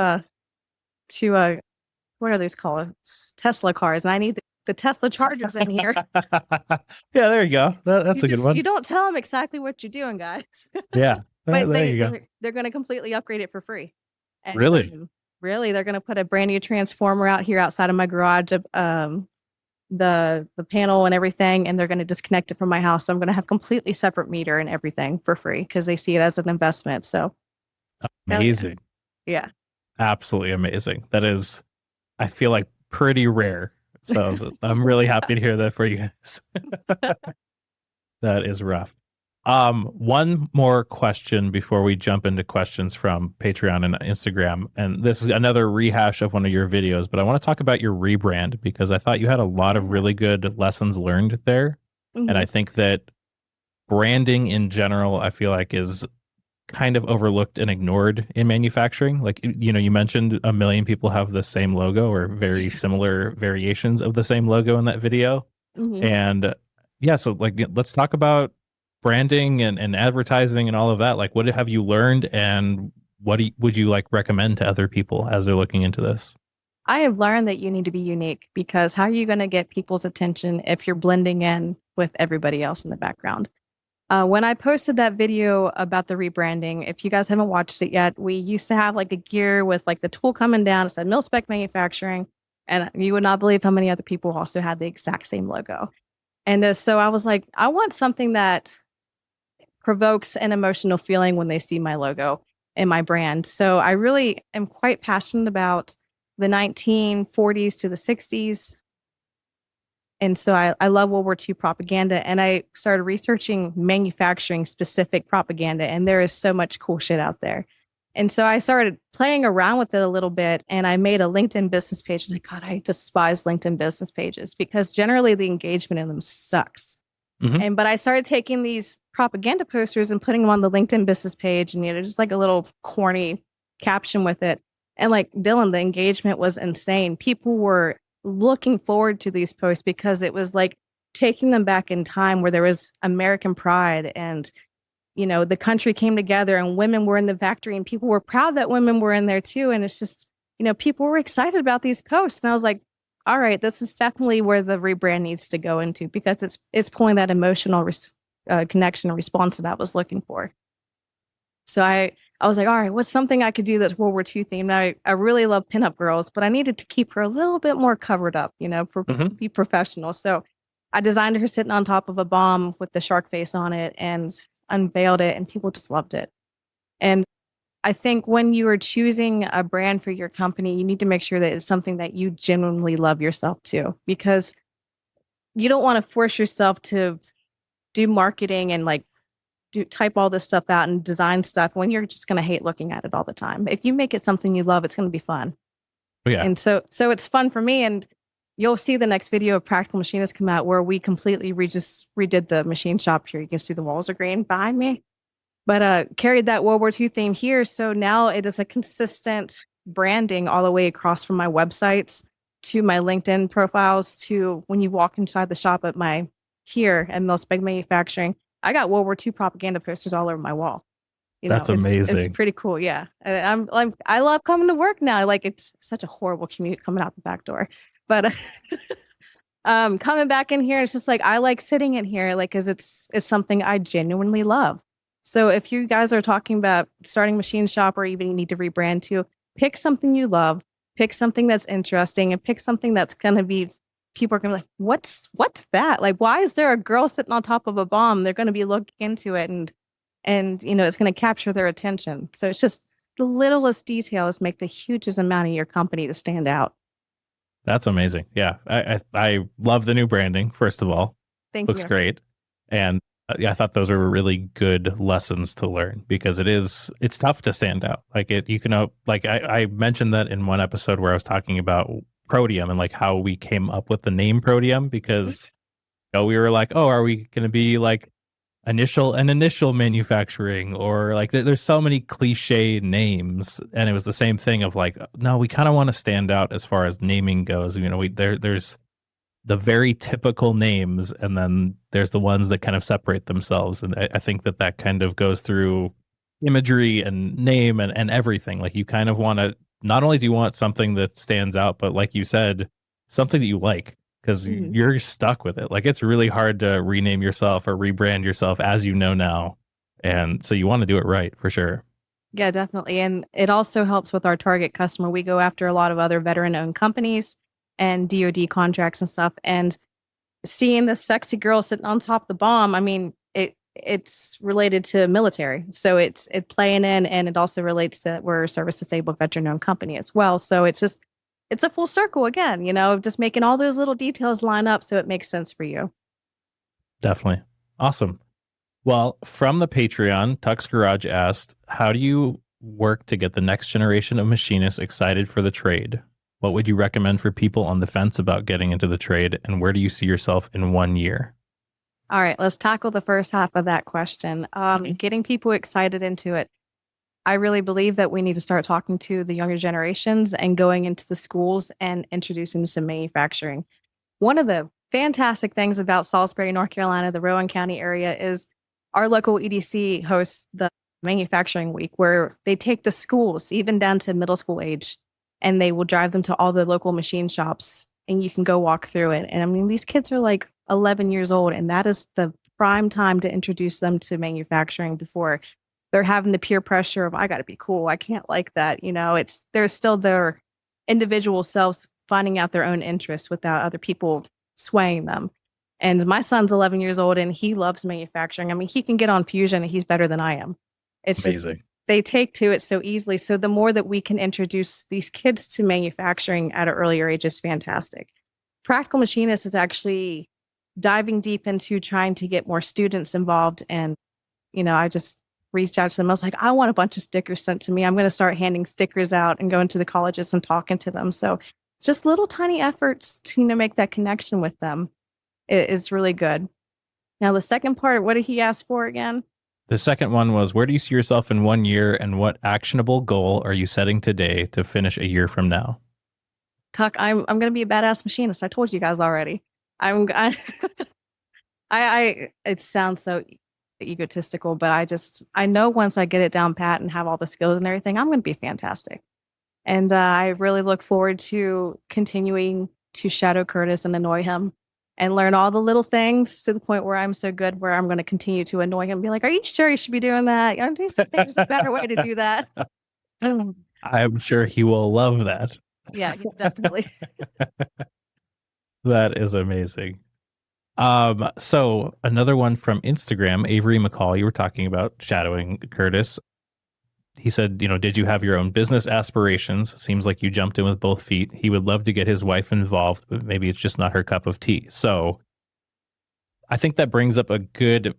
what are those called? Tesla cars. And I need the Tesla chargers in here. Yeah, there you go. That's a good one. You don't tell them exactly what you're doing, guys. Yeah, But there you go. they're going to completely upgrade it for free. And Really? really, they're going to put a brand new transformer out here outside of my garage. The panel and everything, and they're going to disconnect it from my house. So I'm going to have completely separate meter and everything for free because they see it as an investment. So amazing. Yeah. Absolutely amazing. That is, I feel like, pretty rare. So I'm really happy to hear that for you guys. That is rough. One more question before we jump into questions from Patreon and Instagram. And this is another rehash of one of your videos, but I want to talk about your rebrand because I thought you had a lot of really good lessons learned there. Mm-hmm. And I think that branding in general, I feel like is kind of overlooked and ignored in manufacturing. Like, you know, you mentioned 1 million people have the same logo or very similar variations of the same logo in that video. Mm-hmm. And yeah, so like, let's talk about branding and advertising and all of that. Like, what have you learned, and what would you like recommend to other people as they're looking into this? I have learned that you need to be unique, because how are you going to get people's attention if you're blending in with everybody else in the background? When I posted that video about the rebranding, if you guys haven't watched it yet, we used to have like a gear with like the tool coming down. It said Milspec manufacturing. And you would not believe how many other people also had the exact same logo. And so I was like, I want something that provokes an emotional feeling when they see my logo and my brand. So I really am quite passionate about the 1940s to the 60s. And so I love World War II propaganda, and I started researching manufacturing specific propaganda, and there is so much cool shit out there. And so I started playing around with it a little bit, and I made a LinkedIn business page. And God, I despise LinkedIn business pages because generally the engagement in them sucks. Mm-hmm. But I started taking these propaganda posters and putting them on the LinkedIn business page, and just like a little corny caption with it. And like Dylan, the engagement was insane. People were looking forward to these posts because it was like taking them back in time where there was American pride, and the country came together and women were in the factory and people were proud that women were in there too. And it's just, people were excited about these posts. And I was like, all right, this is definitely where the rebrand needs to go into, because it's pulling that emotional connection and response that I was looking for. So I was like, all right, what's something I could do that's World War II themed? I really love pinup girls, but I needed to keep her a little bit more covered up, be professional. So I designed her sitting on top of a bomb with the shark face on it and unveiled it, and people just loved it. And I think when you are choosing a brand for your company, you need to make sure that it's something that you genuinely love yourself too, because you don't want to force yourself to do marketing and like type all this stuff out and design stuff when you're just going to hate looking at it all the time. If you make it something you love, it's going to be fun. Yeah. And so it's fun for me. And you'll see the next video of Practical Machinist come out where we completely redid the machine shop here. You can see the walls are green behind me, but carried that World War II theme here. So now it is a consistent branding all the way across from my websites to my LinkedIn profiles to when you walk inside the shop at here at Milspec Manufacturing. I got World War II propaganda posters all over my wall. That's amazing. It's pretty cool. Yeah. I love coming to work now. Like, it's such a horrible commute coming out the back door, but coming back in here, it's just like, I like sitting in here, like, cause it's something I genuinely love. So if you guys are talking about starting machine shop or even you need to rebrand to, pick something you love, pick something that's interesting, and pick something that's going to be, people are going to be like, what's that? Like, why is there a girl sitting on top of a bomb? They're going to be looking into it, and it's going to capture their attention. So it's just the littlest details make the hugest amount of your company to stand out. That's amazing. Yeah. I love the new branding, first of all. Thank you. Looks great. And I thought those were really good lessons to learn, because it's tough to stand out. Like I mentioned that in one episode where I was talking about Protium and like how we came up with the name Protium, because we were like, oh, are we going to be like initial manufacturing, or like there's so many cliche names, and it was the same thing of like, no, we kind of want to stand out as far as naming goes. There's the very typical names, and then there's the ones that kind of separate themselves, and I think that kind of goes through imagery and name and everything. Like, you kind of want to not only do you want something that stands out, but like you said, something that you like, because Mhm. you're stuck with it. Like it's really hard to rename yourself or rebrand yourself as you know now. And so you want to do it right for sure. Yeah, definitely. And it also helps with our target customer. We go after a lot of other veteran owned companies and DoD contracts and stuff. And seeing this sexy girl sitting on top of the bomb, I mean, it's related to military. So it's playing in, and it also relates to we're a service disabled veteran owned company as well. So it's a full circle again, just making all those little details line up so it makes sense for you. Definitely. Awesome. Well, from the Patreon, Tux Garage asked, how do you work to get the next generation of machinists excited for the trade? What would you recommend for people on the fence about getting into the trade? And where do you see yourself in 1 year? All right, let's tackle the first half of that question. Getting people excited into it. I really believe that we need to start talking to the younger generations and going into the schools and introducing them to manufacturing. One of the fantastic things about Salisbury, North Carolina, the Rowan County area, is our local EDC hosts the manufacturing week where they take the schools, even down to middle school age, and they will drive them to all the local machine shops and you can go walk through it. And I mean, these kids are like 11 years old, and that is the prime time to introduce them to manufacturing before they're having the peer pressure of, I got to be cool. I can't like that. There's still their individual selves finding out their own interests without other people swaying them. And my son's 11 years old and he loves manufacturing. I mean, he can get on Fusion and he's better than I am. It's just Amazing. they take to it so easily. So the more that we can introduce these kids to manufacturing at an earlier age is fantastic. Practical Machinist is actually diving deep into trying to get more students involved. And, I just reached out to them. I was like, I want a bunch of stickers sent to me. I'm going to start handing stickers out and going to the colleges and talking to them. So just little tiny efforts to make that connection with them is really good. Now, the second part, what did he ask for again? The second one was, where do you see yourself in 1 year and what actionable goal are you setting today to finish a year from now? Tuck, I'm going to be a badass machinist. I told you guys already. I it sounds so egotistical, but I know once I get it down pat and have all the skills and everything, I'm going to be fantastic. And I really look forward to continuing to shadow Curtis and annoy him and learn all the little things to the point where I'm so good where I'm going to continue to annoy him and be like, are you sure you should be doing that? There's a better way to do that. I'm sure he will love that. Yeah, definitely. That is amazing. So another one from Instagram, Avery McCall, you were talking about shadowing Curtis. He said, did you have your own business aspirations? Seems like you jumped in with both feet. He would love to get his wife involved, but maybe it's just not her cup of tea. So I think that brings up a good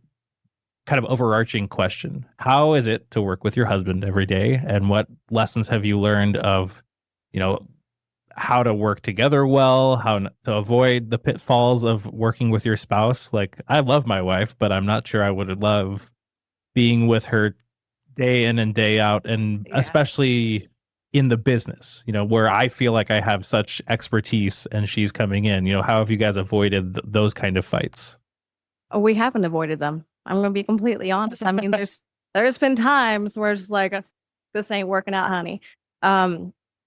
kind of overarching question. How is it to work with your husband every day? And what lessons have you learned of, how to work together well, how to avoid the pitfalls of working with your spouse? Like, I love my wife, but I'm not sure I would love being with her day in and day out, and Yeah. especially in the business, where I feel like I have such expertise and she's coming in. How have you guys avoided those kind of fights? Oh, we haven't avoided them. I'm going to be completely honest. I mean, there's been times where it's like, this ain't working out, honey.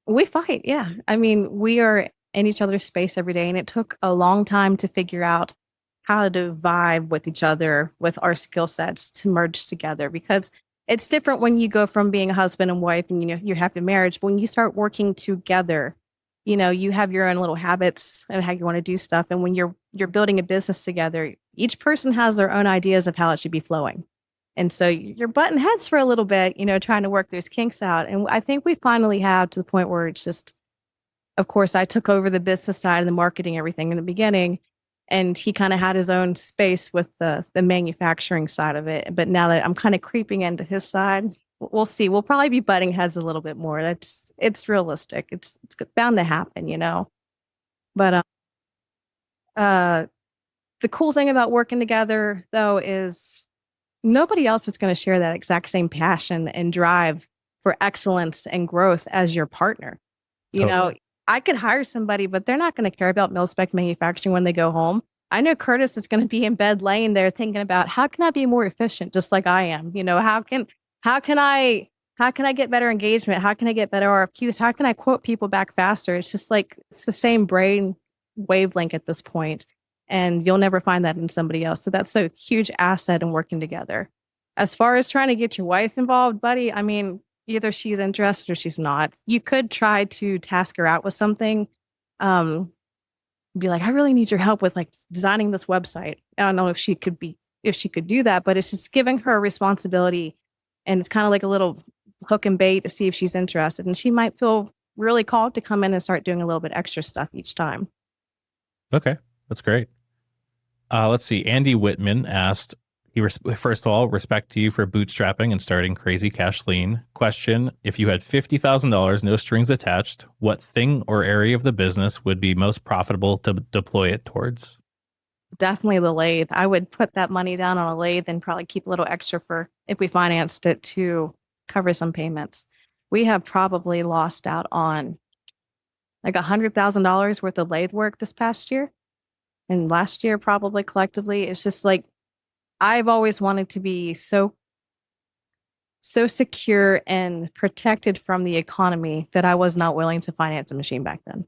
We fight. Yeah. I mean, we are in each other's space every day, and it took a long time to figure out how to vibe with each other with our skill sets to merge together, because it's different when you go from being a husband and wife and you have your marriage. But when you start working together, you have your own little habits and how you want to do stuff. And when you're building a business together, each person has their own ideas of how it should be flowing. And so you're butting heads for a little bit, trying to work those kinks out. And I think we finally have to the point where it's just, of course, I took over the business side and the marketing, everything in the beginning. And he kind of had his own space with the manufacturing side of it. But now that I'm kind of creeping into his side, we'll see. We'll probably be butting heads a little bit more. It's realistic. It's bound to happen. But the cool thing about working together, though, is nobody else is going to share that exact same passion and drive for excellence and growth as your partner. Totally. I could hire somebody, but they're not going to care about Milspec manufacturing when they go home. I know Curtis is going to be in bed laying there thinking about, how can I be more efficient just like I am? How can I how can I get better engagement? How can I get better RFQs? How can I quote people back faster? It's just like it's the same brain wavelength at this point, and you'll never find that in somebody else. So that's a huge asset in working together. As far as trying to get your wife involved, buddy, I mean, either she's interested or she's not. You could try to task her out with something. Be like, I really need your help with like designing this website. I don't know if she could do that, but it's just giving her a responsibility, and it's kind of like a little hook and bait to see if she's interested, and she might feel really called to come in and start doing a little bit extra stuff each time. Okay, that's great. Let's see. Andy Whitman asked, first of all, respect to you for bootstrapping and starting Crazy Cash Lean. Question, if you had $50,000, no strings attached, what thing or area of the business would be most profitable to deploy it towards? Definitely the lathe. I would put that money down on a lathe and probably keep a little extra for if we financed it to cover some payments. We have probably lost out on like $100,000 worth of lathe work this past year. And last year, probably collectively. It's just like I've always wanted to be so secure and protected from the economy that I was not willing to finance a machine back then.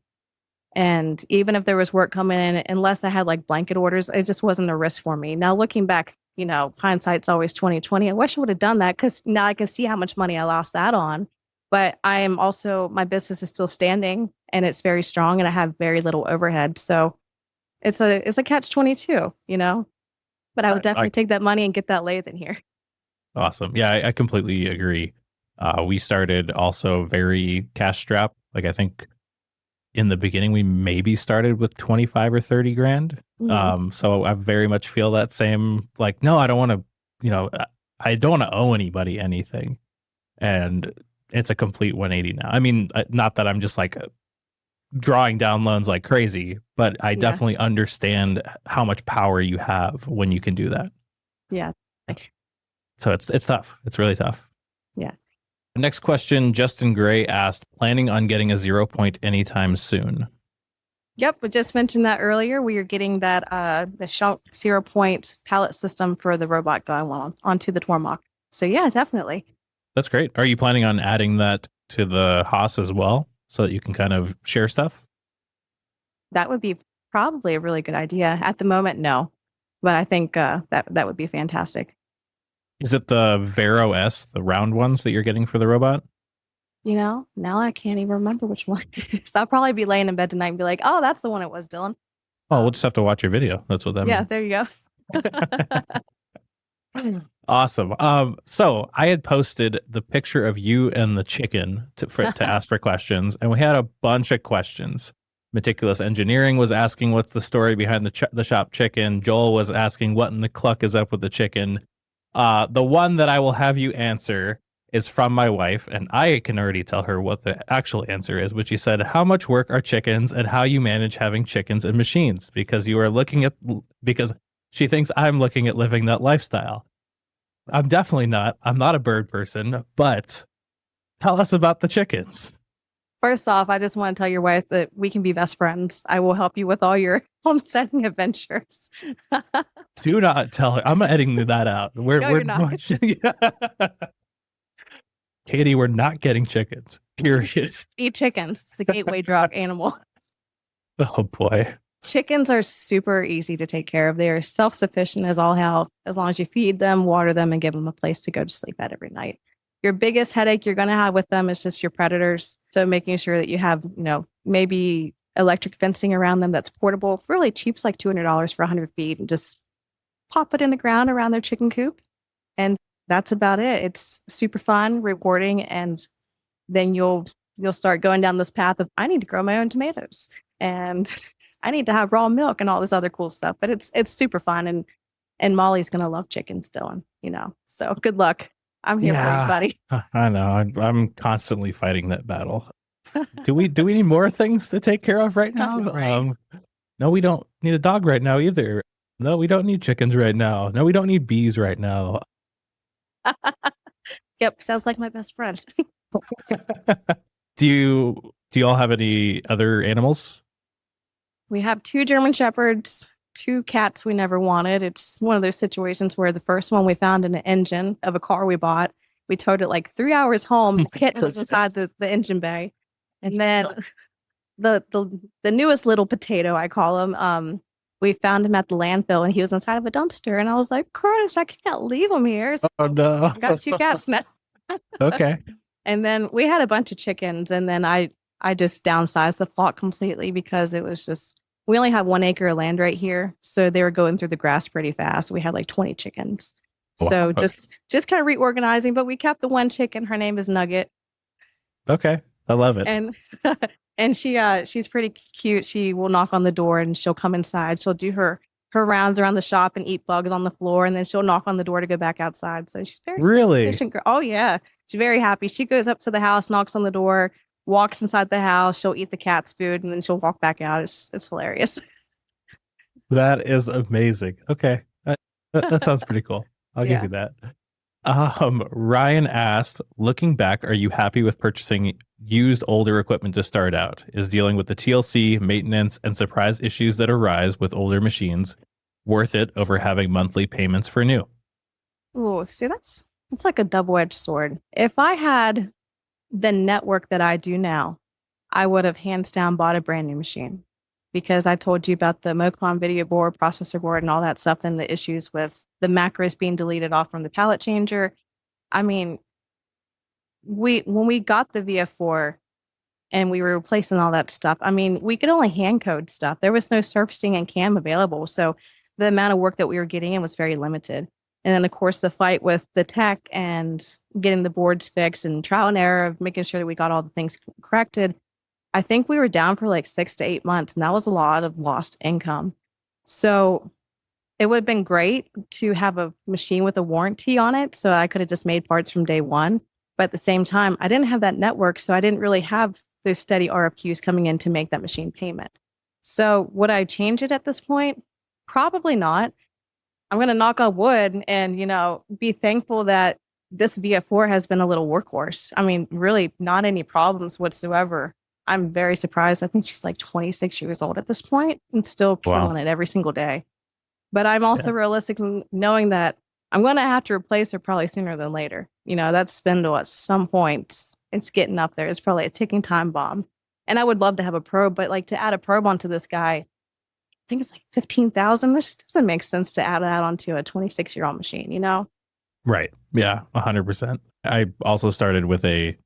And even if there was work coming in, unless I had like blanket orders, it just wasn't a risk for me. Now looking back, hindsight's always 2020. I wish I would have done that because now I can see how much money I lost that on. But I am also, my business is still standing and it's very strong and I have very little overhead. So it's a catch-22, but I would definitely take that money and get that lathe in here. Awesome. Yeah, I completely agree. We started also very cash strapped. Like I think in the beginning, we maybe started with 25 or 30 grand. Mm-hmm. So I very much feel that same, like, no, I don't want to, I don't want to owe anybody anything. And it's a complete 180 now. I mean, not that I'm just like drawing down loans like crazy, but I definitely understand how much power you have when you can do that. Yeah. So it's tough. It's really tough. Yeah. Next question, Justin Gray asked, planning on getting a 0 point anytime soon? Yep, we just mentioned that earlier. We are getting that the Shunk 0 point pallet system for the robot going onto the Tormach. So yeah, definitely. That's great. Are you planning on adding that to the Haas as well so that you can kind of share stuff? That would be probably a really good idea. At the moment, no. But I think that would be fantastic. Is it the Vero S, the round ones that you're getting for the robot? Now I can't even remember which one. So I'll probably be laying in bed tonight and be like, oh, that's the one it was, Dylan. Oh, we'll just have to watch your video. That's what that means. Yeah, there you go. Awesome. So I had posted the picture of you and the chicken to ask for questions, and we had a bunch of questions. Meticulous Engineering was asking what's the story behind the shop chicken. Joel was asking what in the cluck is up with the chicken. The one that I will have you answer is from my wife, and I can already tell her what the actual answer is, but she said, how much work are chickens and how you manage having chickens and machines? Because she thinks I'm looking at living that lifestyle. I'm definitely not. I'm not a bird person, but tell us about the chickens. First off, I just want to tell your wife that we can be best friends. I will help you with all your homesteading adventures. Do not tell her. I'm editing that out. We're not. Katie, we're not getting chickens. Period. Eat chickens. It's the gateway drug animal. Oh boy. Chickens are super easy to take care of. They are self-sufficient as all hell, as long as you feed them, water them, and give them a place to go to sleep at every night. Your biggest headache you're going to have with them is just your predators. So making sure that you have, maybe electric fencing around them that's portable. Really cheap, it's like $200 for 100 feet, and just pop it in the ground around their chicken coop. And that's about it. It's super fun, rewarding, and then you'll start going down this path of, I need to grow my own tomatoes, and I need to have raw milk and all this other cool stuff. But it's super fun, and Molly's gonna love chickens, Dylan. So good luck. I'm here for you, buddy. I know. I'm constantly fighting that battle. Do we need more things to take care of right now? Right. No, we don't need a dog right now either. No, we don't need chickens right now. No, we don't need bees right now. Yep, sounds like my best friend. Do you all have any other animals? We have 2 German Shepherds, 2 cats we never wanted. It's one of those situations where the first one we found in an engine of a car we bought. We towed it like 3 hours home. The kitten was inside the engine bay. And then the newest little potato, I call him, we found him at the landfill and he was inside of a dumpster. And I was like, Curtis, I can't leave him here. So Oh no. I got 2 cats now. Okay. And then we had a bunch of chickens, and then I just downsized the flock completely because it was just we only had 1 acre of land right here, so they were going through the grass pretty fast. We had like 20 chickens, so Wow. just kind of reorganizing. But we kept the one chicken. Her name is Nugget, Okay. I love it. and and she's pretty cute. She will knock on the door and she'll come inside. She'll do her rounds around the shop and eat bugs on the floor, and then she'll knock on the door to go back outside. So she's very Really? efficient girl. Oh yeah, she's very happy. She goes up to the house, knocks on the door, walks inside the house. She'll eat the cat's food, and then she'll walk back out. It's hilarious. That is amazing. Okay. That sounds pretty cool. I'll give Yeah. you that. Ryan asked, looking back, are you happy with purchasing used older equipment to start out? Is dealing with the TLC, maintenance, and surprise issues that arise with older machines worth it over having monthly payments for new? Oh, see, that's like a double-edged sword. If I had the network that I do now, I would have hands down bought a brand new machine because I told you about the Mocon video board, processor board, and all that stuff, and the issues with the macros being deleted off from the palette changer. I mean, when we got the VF4 and we were replacing all that stuff, I mean, we could only hand code stuff. There was no surfacing and cam available, so the amount of work that we were getting in was very limited. And then, of course, the fight with the tech and getting the boards fixed and trial and error of making sure that we got all the things corrected. I think we were down for like 6 to 8 months, and that was a lot of lost income. So it would have been great to have a machine with a warranty on it, so I could have just made parts from day one. But at the same time, I didn't have that network, so I didn't really have those steady RFQs coming in to make that machine payment. So would I change it at this point? Probably not. I'm going to knock on wood and, be thankful that this VF4 has been a little workhorse. I mean, really not any problems whatsoever. I'm very surprised. I think she's like 26 years old at this point and still killing it every single day. But I'm also realistic in knowing that I'm going to have to replace her probably sooner than later. That's spindle at some point. It's getting up there. It's probably a ticking time bomb. And I would love to have a probe, but like to add a probe onto this guy, I think it's like 15,000. This doesn't make sense to add that onto a 26-year-old machine, Right. Yeah, 100%. I also started with a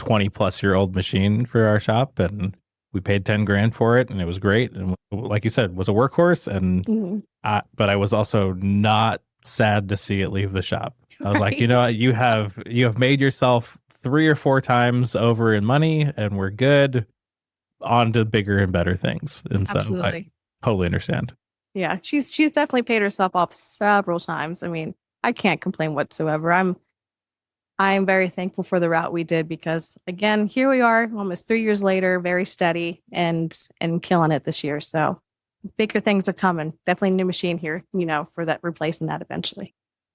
20-plus-year-old machine for our shop, and we paid 10 grand for it, and it was great. And like you said, was a workhorse. And but I was also not sad to see it leave the shop. I was like, you have made yourself 3 or 4 times over in money, and we're good. On to bigger and better things. And so I totally understand. Yeah, she's definitely paid herself off several times. I mean, I can't complain whatsoever. I am very thankful for the route we did because, again, here we are almost 3 years later, very steady and killing it this year. So bigger things are coming. Definitely a new machine here, for that, replacing that eventually.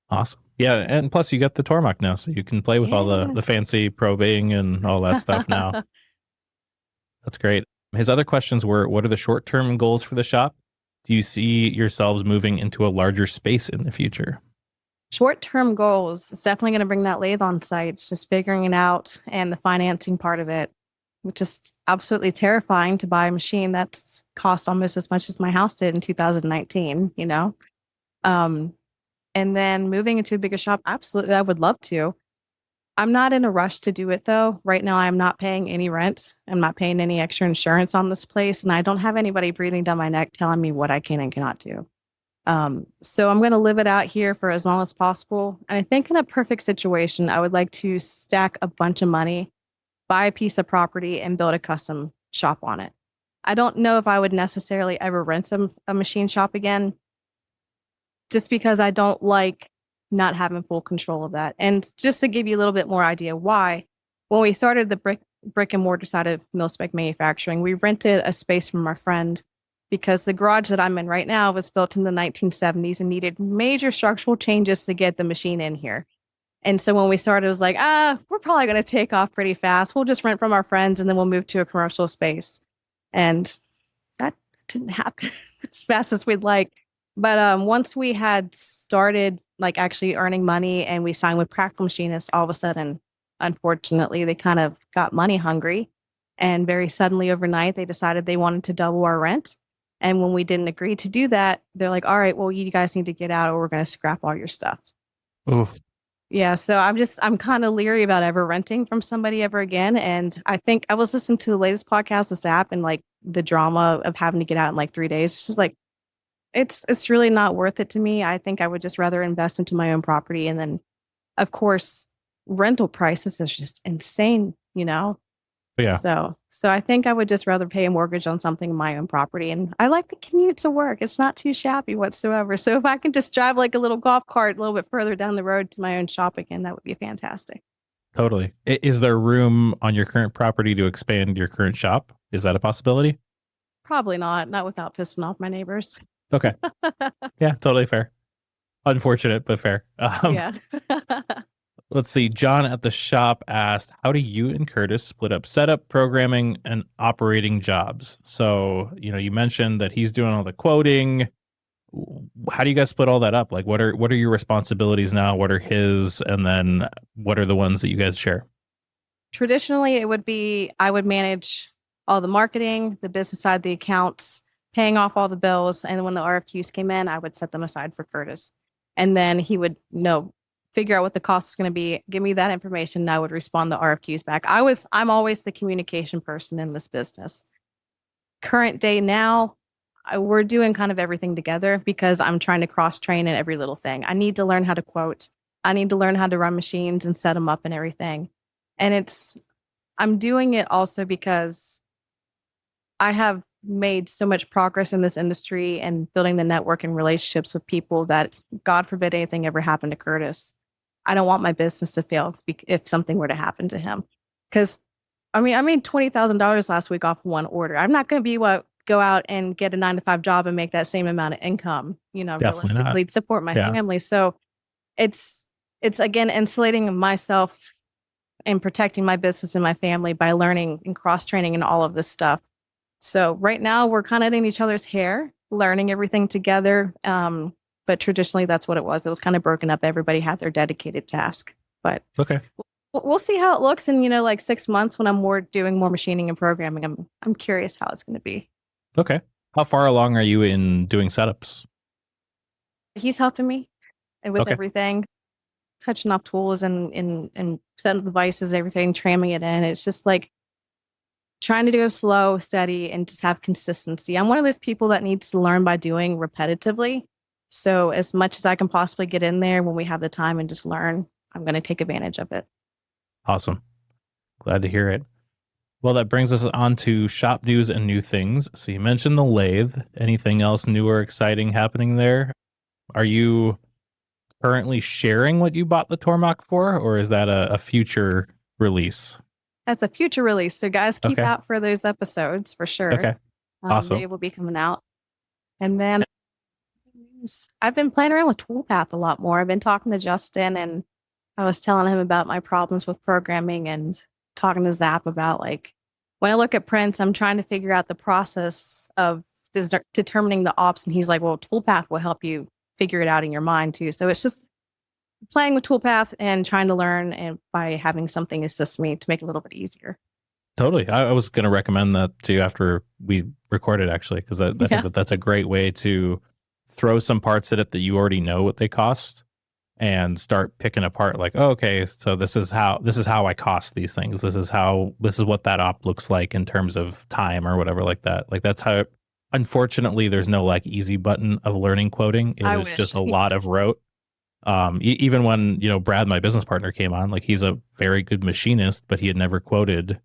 Awesome. Yeah. And plus you got the Tormach now, so you can play with all the fancy probing and all that stuff now. That's great. His other questions were, what are the short-term goals for the shop? Do you see yourselves moving into a larger space in the future? Short-term goals, it's definitely going to bring that lathe on site. It's just figuring it out and the financing part of it, which is absolutely terrifying to buy a machine that's cost almost as much as my house did in 2019, and then moving into a bigger shop, absolutely, I would love to. I'm not in a rush to do it, though. Right now, I'm not paying any rent. I'm not paying any extra insurance on this place, and I don't have anybody breathing down my neck telling me what I can and cannot do. So I'm going to live it out here for as long as possible. And I think in a perfect situation, I would like to stack a bunch of money, buy a piece of property, and build a custom shop on it. I don't know if I would necessarily ever rent a machine shop again, just because I don't like not having full control of that. And just to give you a little bit more idea why, when we started the brick and mortar side of Milspec manufacturing, we rented a space from our friend because the garage that I'm in right now was built in the 1970s and needed major structural changes to get the machine in here. And so when we started, it was like, we're probably going to take off pretty fast. We'll just rent from our friends and then we'll move to a commercial space. And that didn't happen as fast as we'd like. But once we had started like actually earning money, and we signed with Practical Machinists. All of a sudden, unfortunately, they kind of got money hungry, and very suddenly overnight they decided they wanted to double our rent. And when we didn't agree to do that, they're like, all right, well, you guys need to get out or we're going to scrap all your stuff. Oof. Yeah, so I'm kind of leery about ever renting from somebody ever again. And I think I was listening to the latest podcast with Zap, and like the drama of having to get out in like 3 days. It's just like it's really not worth it to me. I think I would just rather invest into my own property. And then of course rental prices is just insane, you know? But yeah, So I think I would just rather pay a mortgage on something in my own property. And I like the commute to work. It's not too shabby whatsoever. So if I can just drive like a little golf cart a little bit further down the road to my own shop again, that would be fantastic. totally. Is there room on your current property to expand your current shop? Is that a possibility? Probably not without pissing off my neighbors. Okay. Yeah, totally fair. Unfortunate, but fair. Yeah. Let's see. John at the shop asked, how do you and Curtis split up setup, programming, and operating jobs? So, you mentioned that he's doing all the quoting. How do you guys split all that up? Like, what are your responsibilities now? What are his? And then what are the ones that you guys share? Traditionally, it would be I would manage all the marketing, the business side, the accounts, paying off all the bills. And when the RFQs came in, I would set them aside for Curtis. And then he would figure out what the cost is going to be, give me that information, and I would respond the RFQs back. I'm always the communication person in this business. Current day now, we're doing kind of everything together because I'm trying to cross train in every little thing. I need to learn how to quote. I need to learn how to run machines and set them up and everything. And I'm doing it also because I have made so much progress in this industry and building the network and relationships with people that, God forbid anything ever happened to Curtis, I don't want my business to fail if something were to happen to him. Because, I made $20,000 last week off one order. I'm not going to be go out and get a 9-to-5 job and make that same amount of income, Definitely realistically, to support my family. So it's again insulating myself and protecting my business and my family by learning and cross training and all of this stuff. So right now we're kind of in each other's hair, learning everything together. But traditionally that's what it was. It was kind of broken up. Everybody had their dedicated task. But Okay. we'll see how it looks in like 6 months when I'm doing more machining and programming. I'm curious how it's going to be. Okay. How far along are you in doing setups? He's helping me with Okay. everything, touching up tools and setting devices, everything, tramming it in. It's just like trying to do it slow, steady, and just have consistency. I'm one of those people that needs to learn by doing repetitively. So as much as I can possibly get in there when we have the time and just learn, I'm going to take advantage of it. Awesome. Glad to hear it. Well, that brings us on to shop news and new things. So you mentioned the lathe. Anything else new or exciting happening there? Are you currently sharing what you bought the Tormach for, or is that a future release? That's a future release. So guys, keep Okay. out for those episodes for sure. Okay. Awesome. They will be coming out. And then I've been playing around with Toolpath a lot more. I've been talking to Justin, and I was telling him about my problems with programming and talking to Zap about like when I look at prints, I'm trying to figure out the process of determining the ops. And he's like, well, Toolpath will help you figure it out in your mind too. So it's just playing with Toolpath and trying to learn and by having something assist me to make it a little bit easier. Totally. I was going to recommend that too after we recorded, actually, because I think that's a great way to throw some parts at it that you already know what they cost and start picking apart like, oh, okay, so this is how I cost these things. This is what that op looks like in terms of time or whatever like that. Like that's how unfortunately there's no like easy button of learning quoting. It is just a lot of rote. Even when, Brad, my business partner, came on, like he's a very good machinist, but he had never quoted.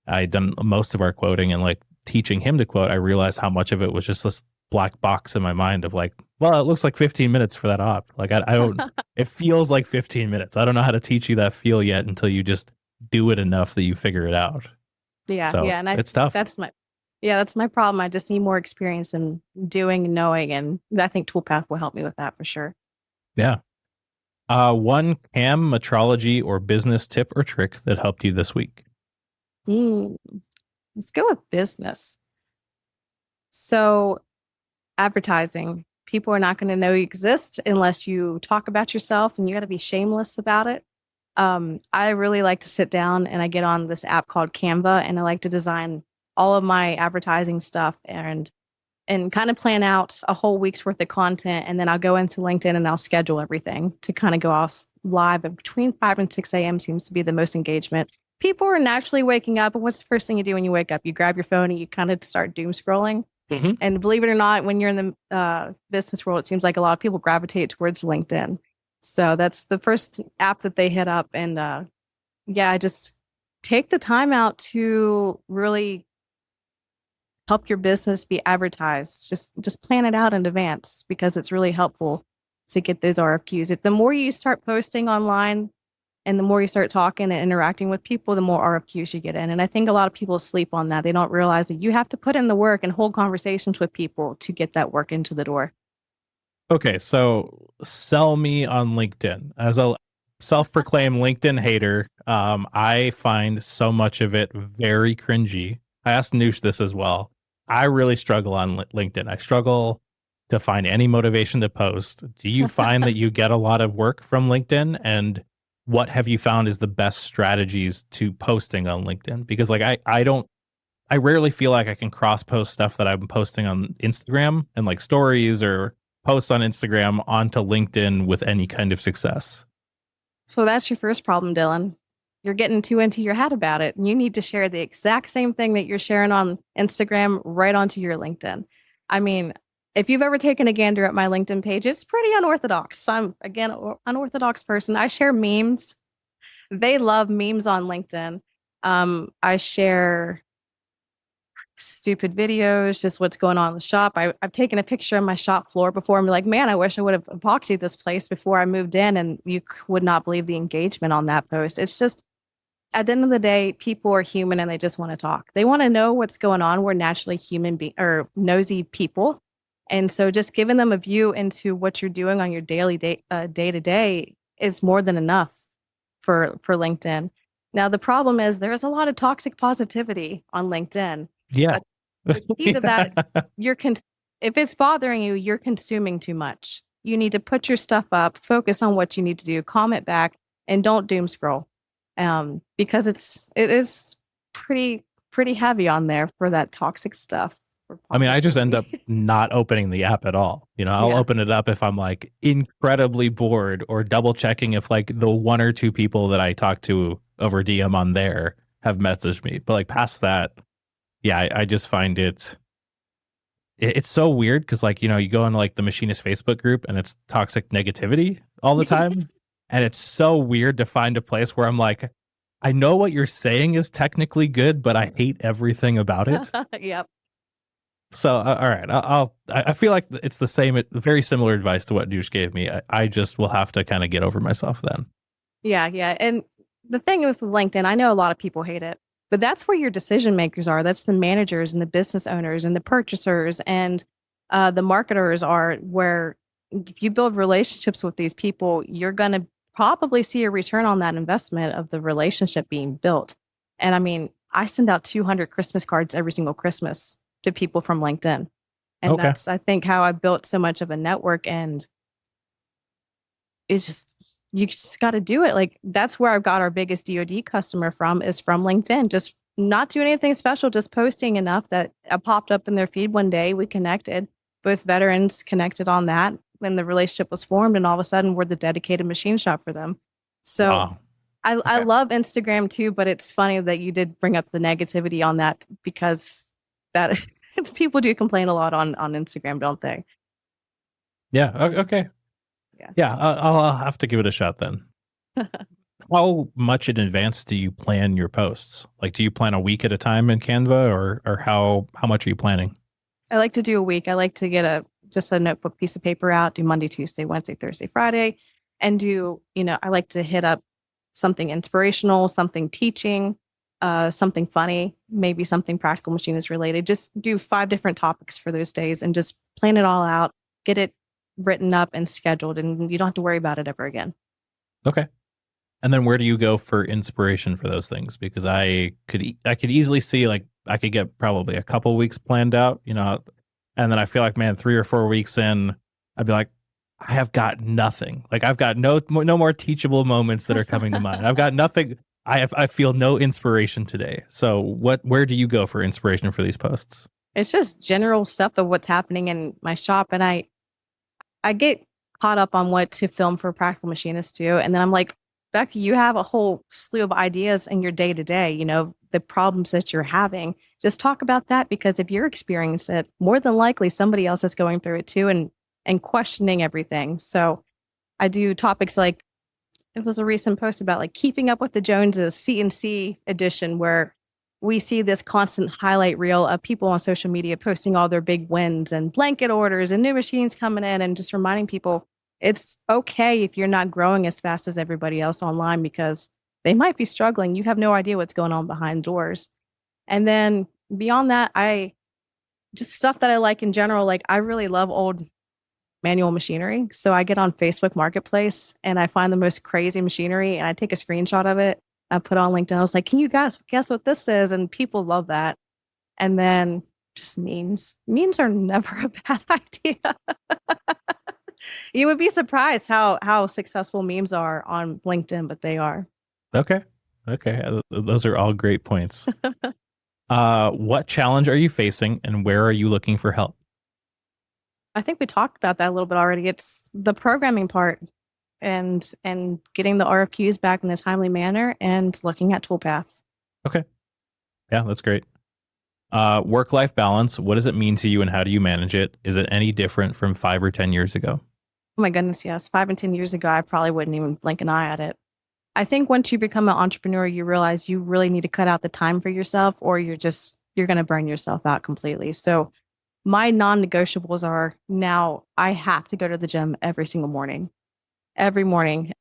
I'd done most of our quoting, and like teaching him to quote, I realized how much of it was just this black box in my mind of like, well, it looks like 15 minutes for that op. Like I don't, it feels like 15 minutes. I don't know how to teach you that feel yet until you just do it enough that you figure it out. Yeah. So yeah. And it's tough. That's my problem. I just need more experience in doing and knowing. And I think Toolpath will help me with that for sure. Yeah. One CAM, metrology, or business tip or trick that helped you this week? Let's go with business. So advertising. People are not going to know you exist unless you talk about yourself, and you got to be shameless about it. I really like to sit down and I get on this app called Canva, and I like to design all of my advertising stuff and kind of plan out a whole week's worth of content. And then I'll go into LinkedIn and I'll schedule everything to kind of go off live. And between 5 and 6 a.m. seems to be the most engagement. People are naturally waking up. And what's the first thing you do when you wake up? You grab your phone and you kind of start doom scrolling. Mhm. And believe it or not, when you're in the business world, it seems like a lot of people gravitate towards LinkedIn. So that's the first app that they hit up. And yeah, I just take the time out to really help your business be advertised. Just plan it out in advance because it's really helpful to get those RFQs. If the more you start posting online and the more you start talking and interacting with people, the more RFQs you get in. And I think a lot of people sleep on that. They don't realize that you have to put in the work and hold conversations with people to get that work into the door. Okay, so sell me on LinkedIn. As a self-proclaimed LinkedIn hater, I find so much of it very cringy. I asked Noosh this as well. I really struggle on LinkedIn. I struggle to find any motivation to post. Do you find that you get a lot of work from LinkedIn? And what have you found is the best strategies to posting on LinkedIn? Because like I rarely feel like I can cross post stuff that I'm posting on Instagram and like stories or posts on Instagram onto LinkedIn with any kind of success. So that's your first problem, Dylan. You're getting too into your head about it. And you need to share the exact same thing that you're sharing on Instagram right onto your LinkedIn. I mean, if you've ever taken a gander at my LinkedIn page, it's pretty unorthodox. I'm, again, an unorthodox person. I share memes. They love memes on LinkedIn. I share stupid videos, just what's going on in the shop. I've taken a picture of my shop floor before. I'm like, man, I wish I would have epoxied this place before I moved in. And you would not believe the engagement on that post. It's just, at the end of the day, people are human and they just want to talk. They want to know what's going on. We're naturally or nosy people. And so just giving them a view into what you're doing on your daily day to day is more than enough for LinkedIn. Now, the problem is there's a lot of toxic positivity on LinkedIn. Yeah. The key to that, if it's bothering you, you're consuming too much. You need to put your stuff up, focus on what you need to do, comment back, and don't doom scroll, because it is pretty heavy on there for that toxic stuff. I mean, I just end up not opening the app at all. You know, I'll Yeah. open it up if I'm like incredibly bored or double checking if like the one or two people that I talk to over DM on there have messaged me. But like past that, yeah, I just find it's so weird because like, you know, you go into like the machinist Facebook group and it's toxic negativity all the time. And it's so weird to find a place where I'm like, I know what you're saying is technically good, but I hate everything about it. Yep. So, all right, I feel like it's the same, very similar advice to what Douche gave me. I just will have to kind of get over myself then. Yeah. And the thing with LinkedIn, I know a lot of people hate it, but that's where your decision makers are. That's the managers and the business owners and the purchasers and the marketers are, where if you build relationships with these people, you're going to probably see a return on that investment of the relationship being built. And I mean, I send out 200 Christmas cards every single Christmas to people from LinkedIn. And Okay. that's, I think, how I built so much of a network. And it's just, you just got to do it. Like that's where I've got our biggest DoD customer from, is from LinkedIn. Just not doing anything special, just posting enough that I popped up in their feed one day. We connected, both veterans connected on that when the relationship was formed, and all of a sudden we're the dedicated machine shop for them. So Wow. I Okay. love Instagram too, but it's funny that you did bring up the negativity on that, because that people do complain a lot on Instagram, don't they? Yeah. Okay. Yeah. Yeah. I'll have to give it a shot then. How much in advance do you plan your posts? Like, do you plan a week at a time in Canva, or how much are you planning? I like to do a week. I like to get just a notebook piece of paper out, do Monday, Tuesday, Wednesday, Thursday, Friday, and I like to hit up something inspirational, something teaching, something funny, maybe something practical machinist related. Just do 5 different topics for those days and just plan it all out, get it written up and scheduled, and you don't have to worry about it ever again. Okay. And then where do you go for inspiration for those things? Because I could easily see like I could get probably a couple weeks planned out, you know, and then I feel like, man, 3 or 4 weeks in, I'd be like, I have got nothing. Like I've got no more teachable moments that are coming to mind. I've got nothing. I feel no inspiration today. So where do you go for inspiration for these posts? It's just general stuff of what's happening in my shop. And I get caught up on what to film for Practical Machinists too. And then I'm like, Becky, you have a whole slew of ideas in your day to day, the problems that you're having. Just talk about that, because if you're experiencing it, more than likely somebody else is going through it too, and questioning everything. So I do topics like, it was a recent post about like keeping up with the Joneses CNC edition, where we see this constant highlight reel of people on social media posting all their big wins and blanket orders and new machines coming in, and just reminding people it's okay if you're not growing as fast as everybody else online, because they might be struggling. You have no idea what's going on behind doors. And then beyond that, I just stuff that I like in general. Like I really love old manual machinery. So I get on Facebook Marketplace and I find the most crazy machinery and I take a screenshot of it. I put it on LinkedIn. I was like, can you guys guess what this is? And people love that. And then just memes. Memes are never a bad idea. You would be surprised how successful memes are on LinkedIn, but they are. Okay. Okay. Those are all great points. What challenge are you facing and where are you looking for help? I think we talked about that a little bit already. It's the programming part and getting the RFQs back in a timely manner and looking at toolpaths. Okay. Yeah, that's great. Work-life balance, what does it mean to you and how do you manage it? Is it any different from 5 or 10 years ago? Oh my goodness, yes. 5 and 10 years ago, I probably wouldn't even blink an eye at it. I think once you become an entrepreneur, you realize you really need to cut out the time for yourself, or you're going to burn yourself out completely. So my non-negotiables are, now I have to go to the gym every single morning, every morning.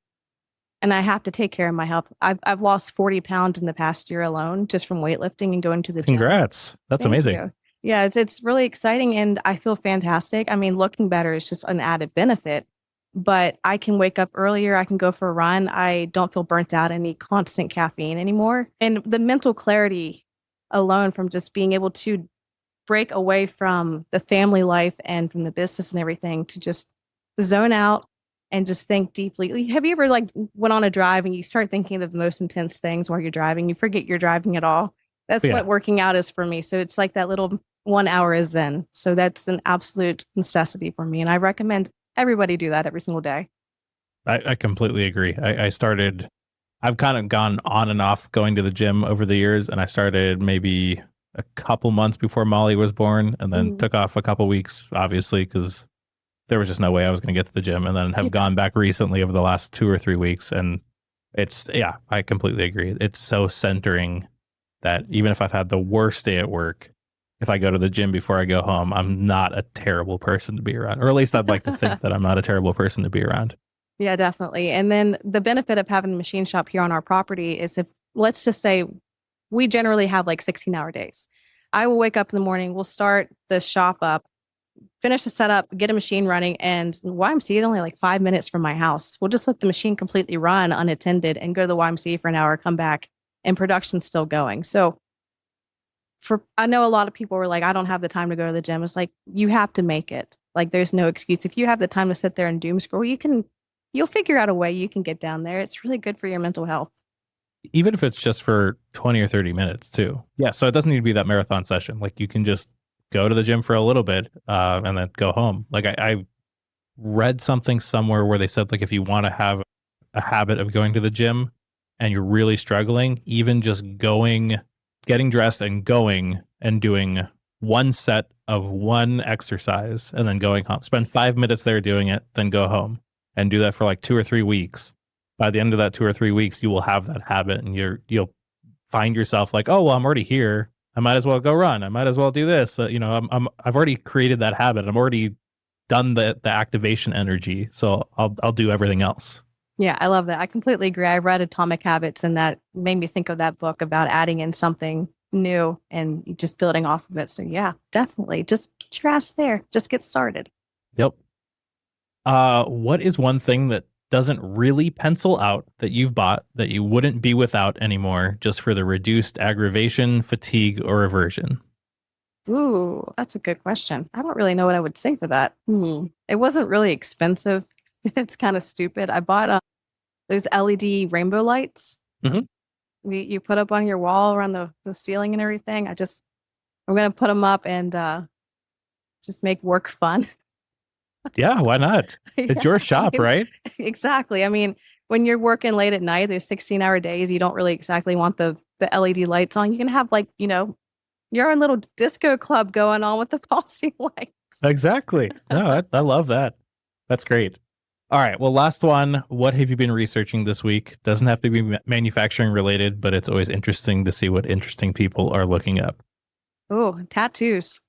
And I have to take care of my health. I've lost 40 pounds in the past year alone, just from weightlifting and going to the gym. Congrats. That's Thank amazing. you. Yeah, it's really exciting and I feel fantastic. I mean, looking better is just an added benefit, but I can wake up earlier. I can go for a run. I don't feel burnt out any constant caffeine anymore. And the mental clarity alone from just being able to break away from the family life and from the business and everything to just zone out and just think deeply. Have you ever like went on a drive and you start thinking of the most intense things while you're driving? You forget you're driving at all. That's Yeah. what working out is for me. So it's like that little 1 hour is zen. So that's an absolute necessity for me. And I recommend everybody do that every single day. I completely agree. I've kind of gone on and off going to the gym over the years, and I started maybe a couple months before Molly was born, and then took off a couple weeks, obviously, because there was just no way I was going to get to the gym, and then have gone back recently over the last 2 or 3 weeks. And I completely agree. It's so centering that even if I've had the worst day at work, if I go to the gym before I go home, I'm not a terrible person to be around. Or at least I'd like to think that I'm not a terrible person to be around. Yeah, definitely. And then the benefit of having a machine shop here on our property is, if let's just say we generally have like 16-hour days. I will wake up in the morning, we'll start the shop up, finish the setup, get a machine running, and YMCA is only like 5 minutes from my house. We'll just let the machine completely run unattended and go to the YMCA for an hour, come back, and production's still going. So I know a lot of people were like, I don't have the time to go to the gym. It's like, you have to make it. Like, there's no excuse. If you have the time to sit there and doom scroll, you'll figure out a way you can get down there. It's really good for your mental health. Even if it's just for 20 or 30 minutes too. Yeah. So it doesn't need to be that marathon session. Like you can just go to the gym for a little bit and then go home. Like I read something somewhere where they said, like, if you want to have a habit of going to the gym and you're really struggling, even just getting dressed and going and doing one set of one exercise and then going home, spend 5 minutes there doing it, then go home and do that for like 2 or 3 weeks. By the end of that 2 or 3 weeks, you will have that habit and you'll find yourself like, oh, well, I'm already here. I might as well go run. I might as well do this. I've already created that habit. I'm already done the activation energy. So I'll do everything else. Yeah, I love that. I completely agree. I read Atomic Habits and that made me think of that book about adding in something new and just building off of it. So yeah, definitely. Just get your ass there. Just get started. Yep. What is one thing that doesn't really pencil out that you've bought that you wouldn't be without anymore just for the reduced aggravation, fatigue, or aversion? Ooh, that's a good question. I don't really know what I would say for that. It wasn't really expensive. It's kind of stupid. I bought those LED rainbow lights Hmm. you put up on your wall around the ceiling and everything. I'm gonna put them up and just make work fun. Yeah, why not? It's Yeah, your I shop, mean, right? exactly. I mean, when you're working late at night, there's 16-hour days. You don't really exactly want the LED lights on. You can have like, your own little disco club going on with the pulsing lights. Exactly. No, I love that. That's great. All right. Well, last one. What have you been researching this week? Doesn't have to be manufacturing related, but it's always interesting to see what interesting people are looking up. Oh, tattoos.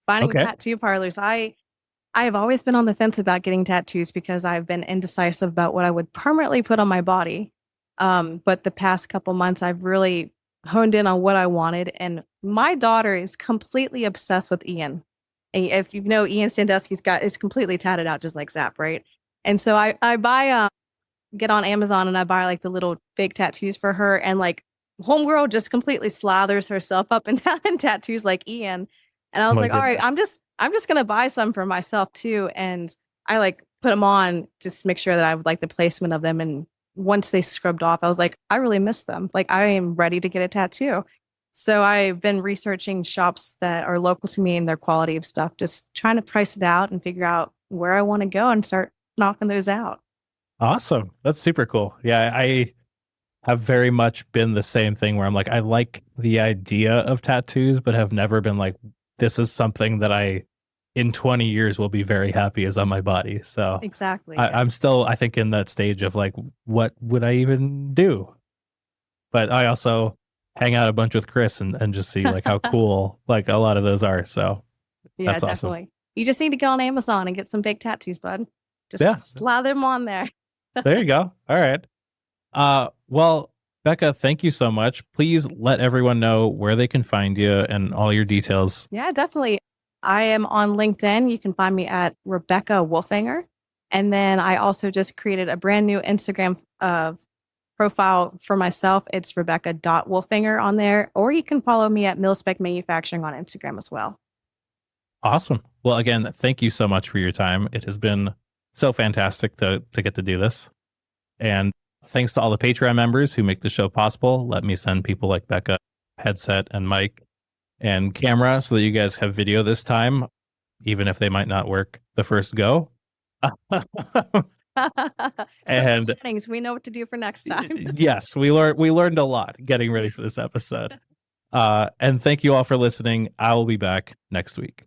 Finding Okay. tattoo parlors. I have always been on the fence about getting tattoos because I've been indecisive about what I would permanently put on my body. But the past couple months, I've really honed in on what I wanted. And my daughter is completely obsessed with Ian. And if you know Ian Sandusky's got is completely tatted out just like Zap, right? And so I buy get on Amazon and I buy like the little fake tattoos for her and like homegirl just completely slathers herself up and down in tattoos like Ian. And I Oh was my like, all right, goodness. I'm just gonna buy some for myself too. And I like put them on just to make sure that I would like the placement of them. And once they scrubbed off, I was like, I really miss them. Like I am ready to get a tattoo. So I've been researching shops that are local to me and their quality of stuff, just trying to price it out and figure out where I want to go and start knocking those out. Awesome. That's super cool. Yeah, I have very much been the same thing where I'm like, I like the idea of tattoos, but have never been like, this is something that I, in 20 years, will be very happy is on my body. So Exactly. Yeah. I'm still, I think, in that stage of like, what would I even do? But I also hang out a bunch with Chris and just see like how cool like a lot of those are. So Yeah, that's awesome. definitely. You just need to go on Amazon and get some fake tattoos, bud. Yeah, Just slather them on there. there you go. All right. Well, Becca, thank you so much. Please let everyone know where they can find you and all your details. Yeah, definitely. I am on LinkedIn. You can find me at Rebecca Wolfinger. And then I also just created a brand new Instagram profile for myself. It's Rebecca.Wolfinger on there. Or you can follow me at Milspec Manufacturing on Instagram as well. Awesome. Well, again, thank you so much for your time. It has been so fantastic to get to do this. And thanks to all the Patreon members who make the show possible. Let me send people like Becca headset and mic and camera so that you guys have video this time, even if they might not work the first go. Silver And linings. We know what to do for next time. yes, we learned a lot getting ready for Yes. this episode. And thank you all for listening. I will be back next week.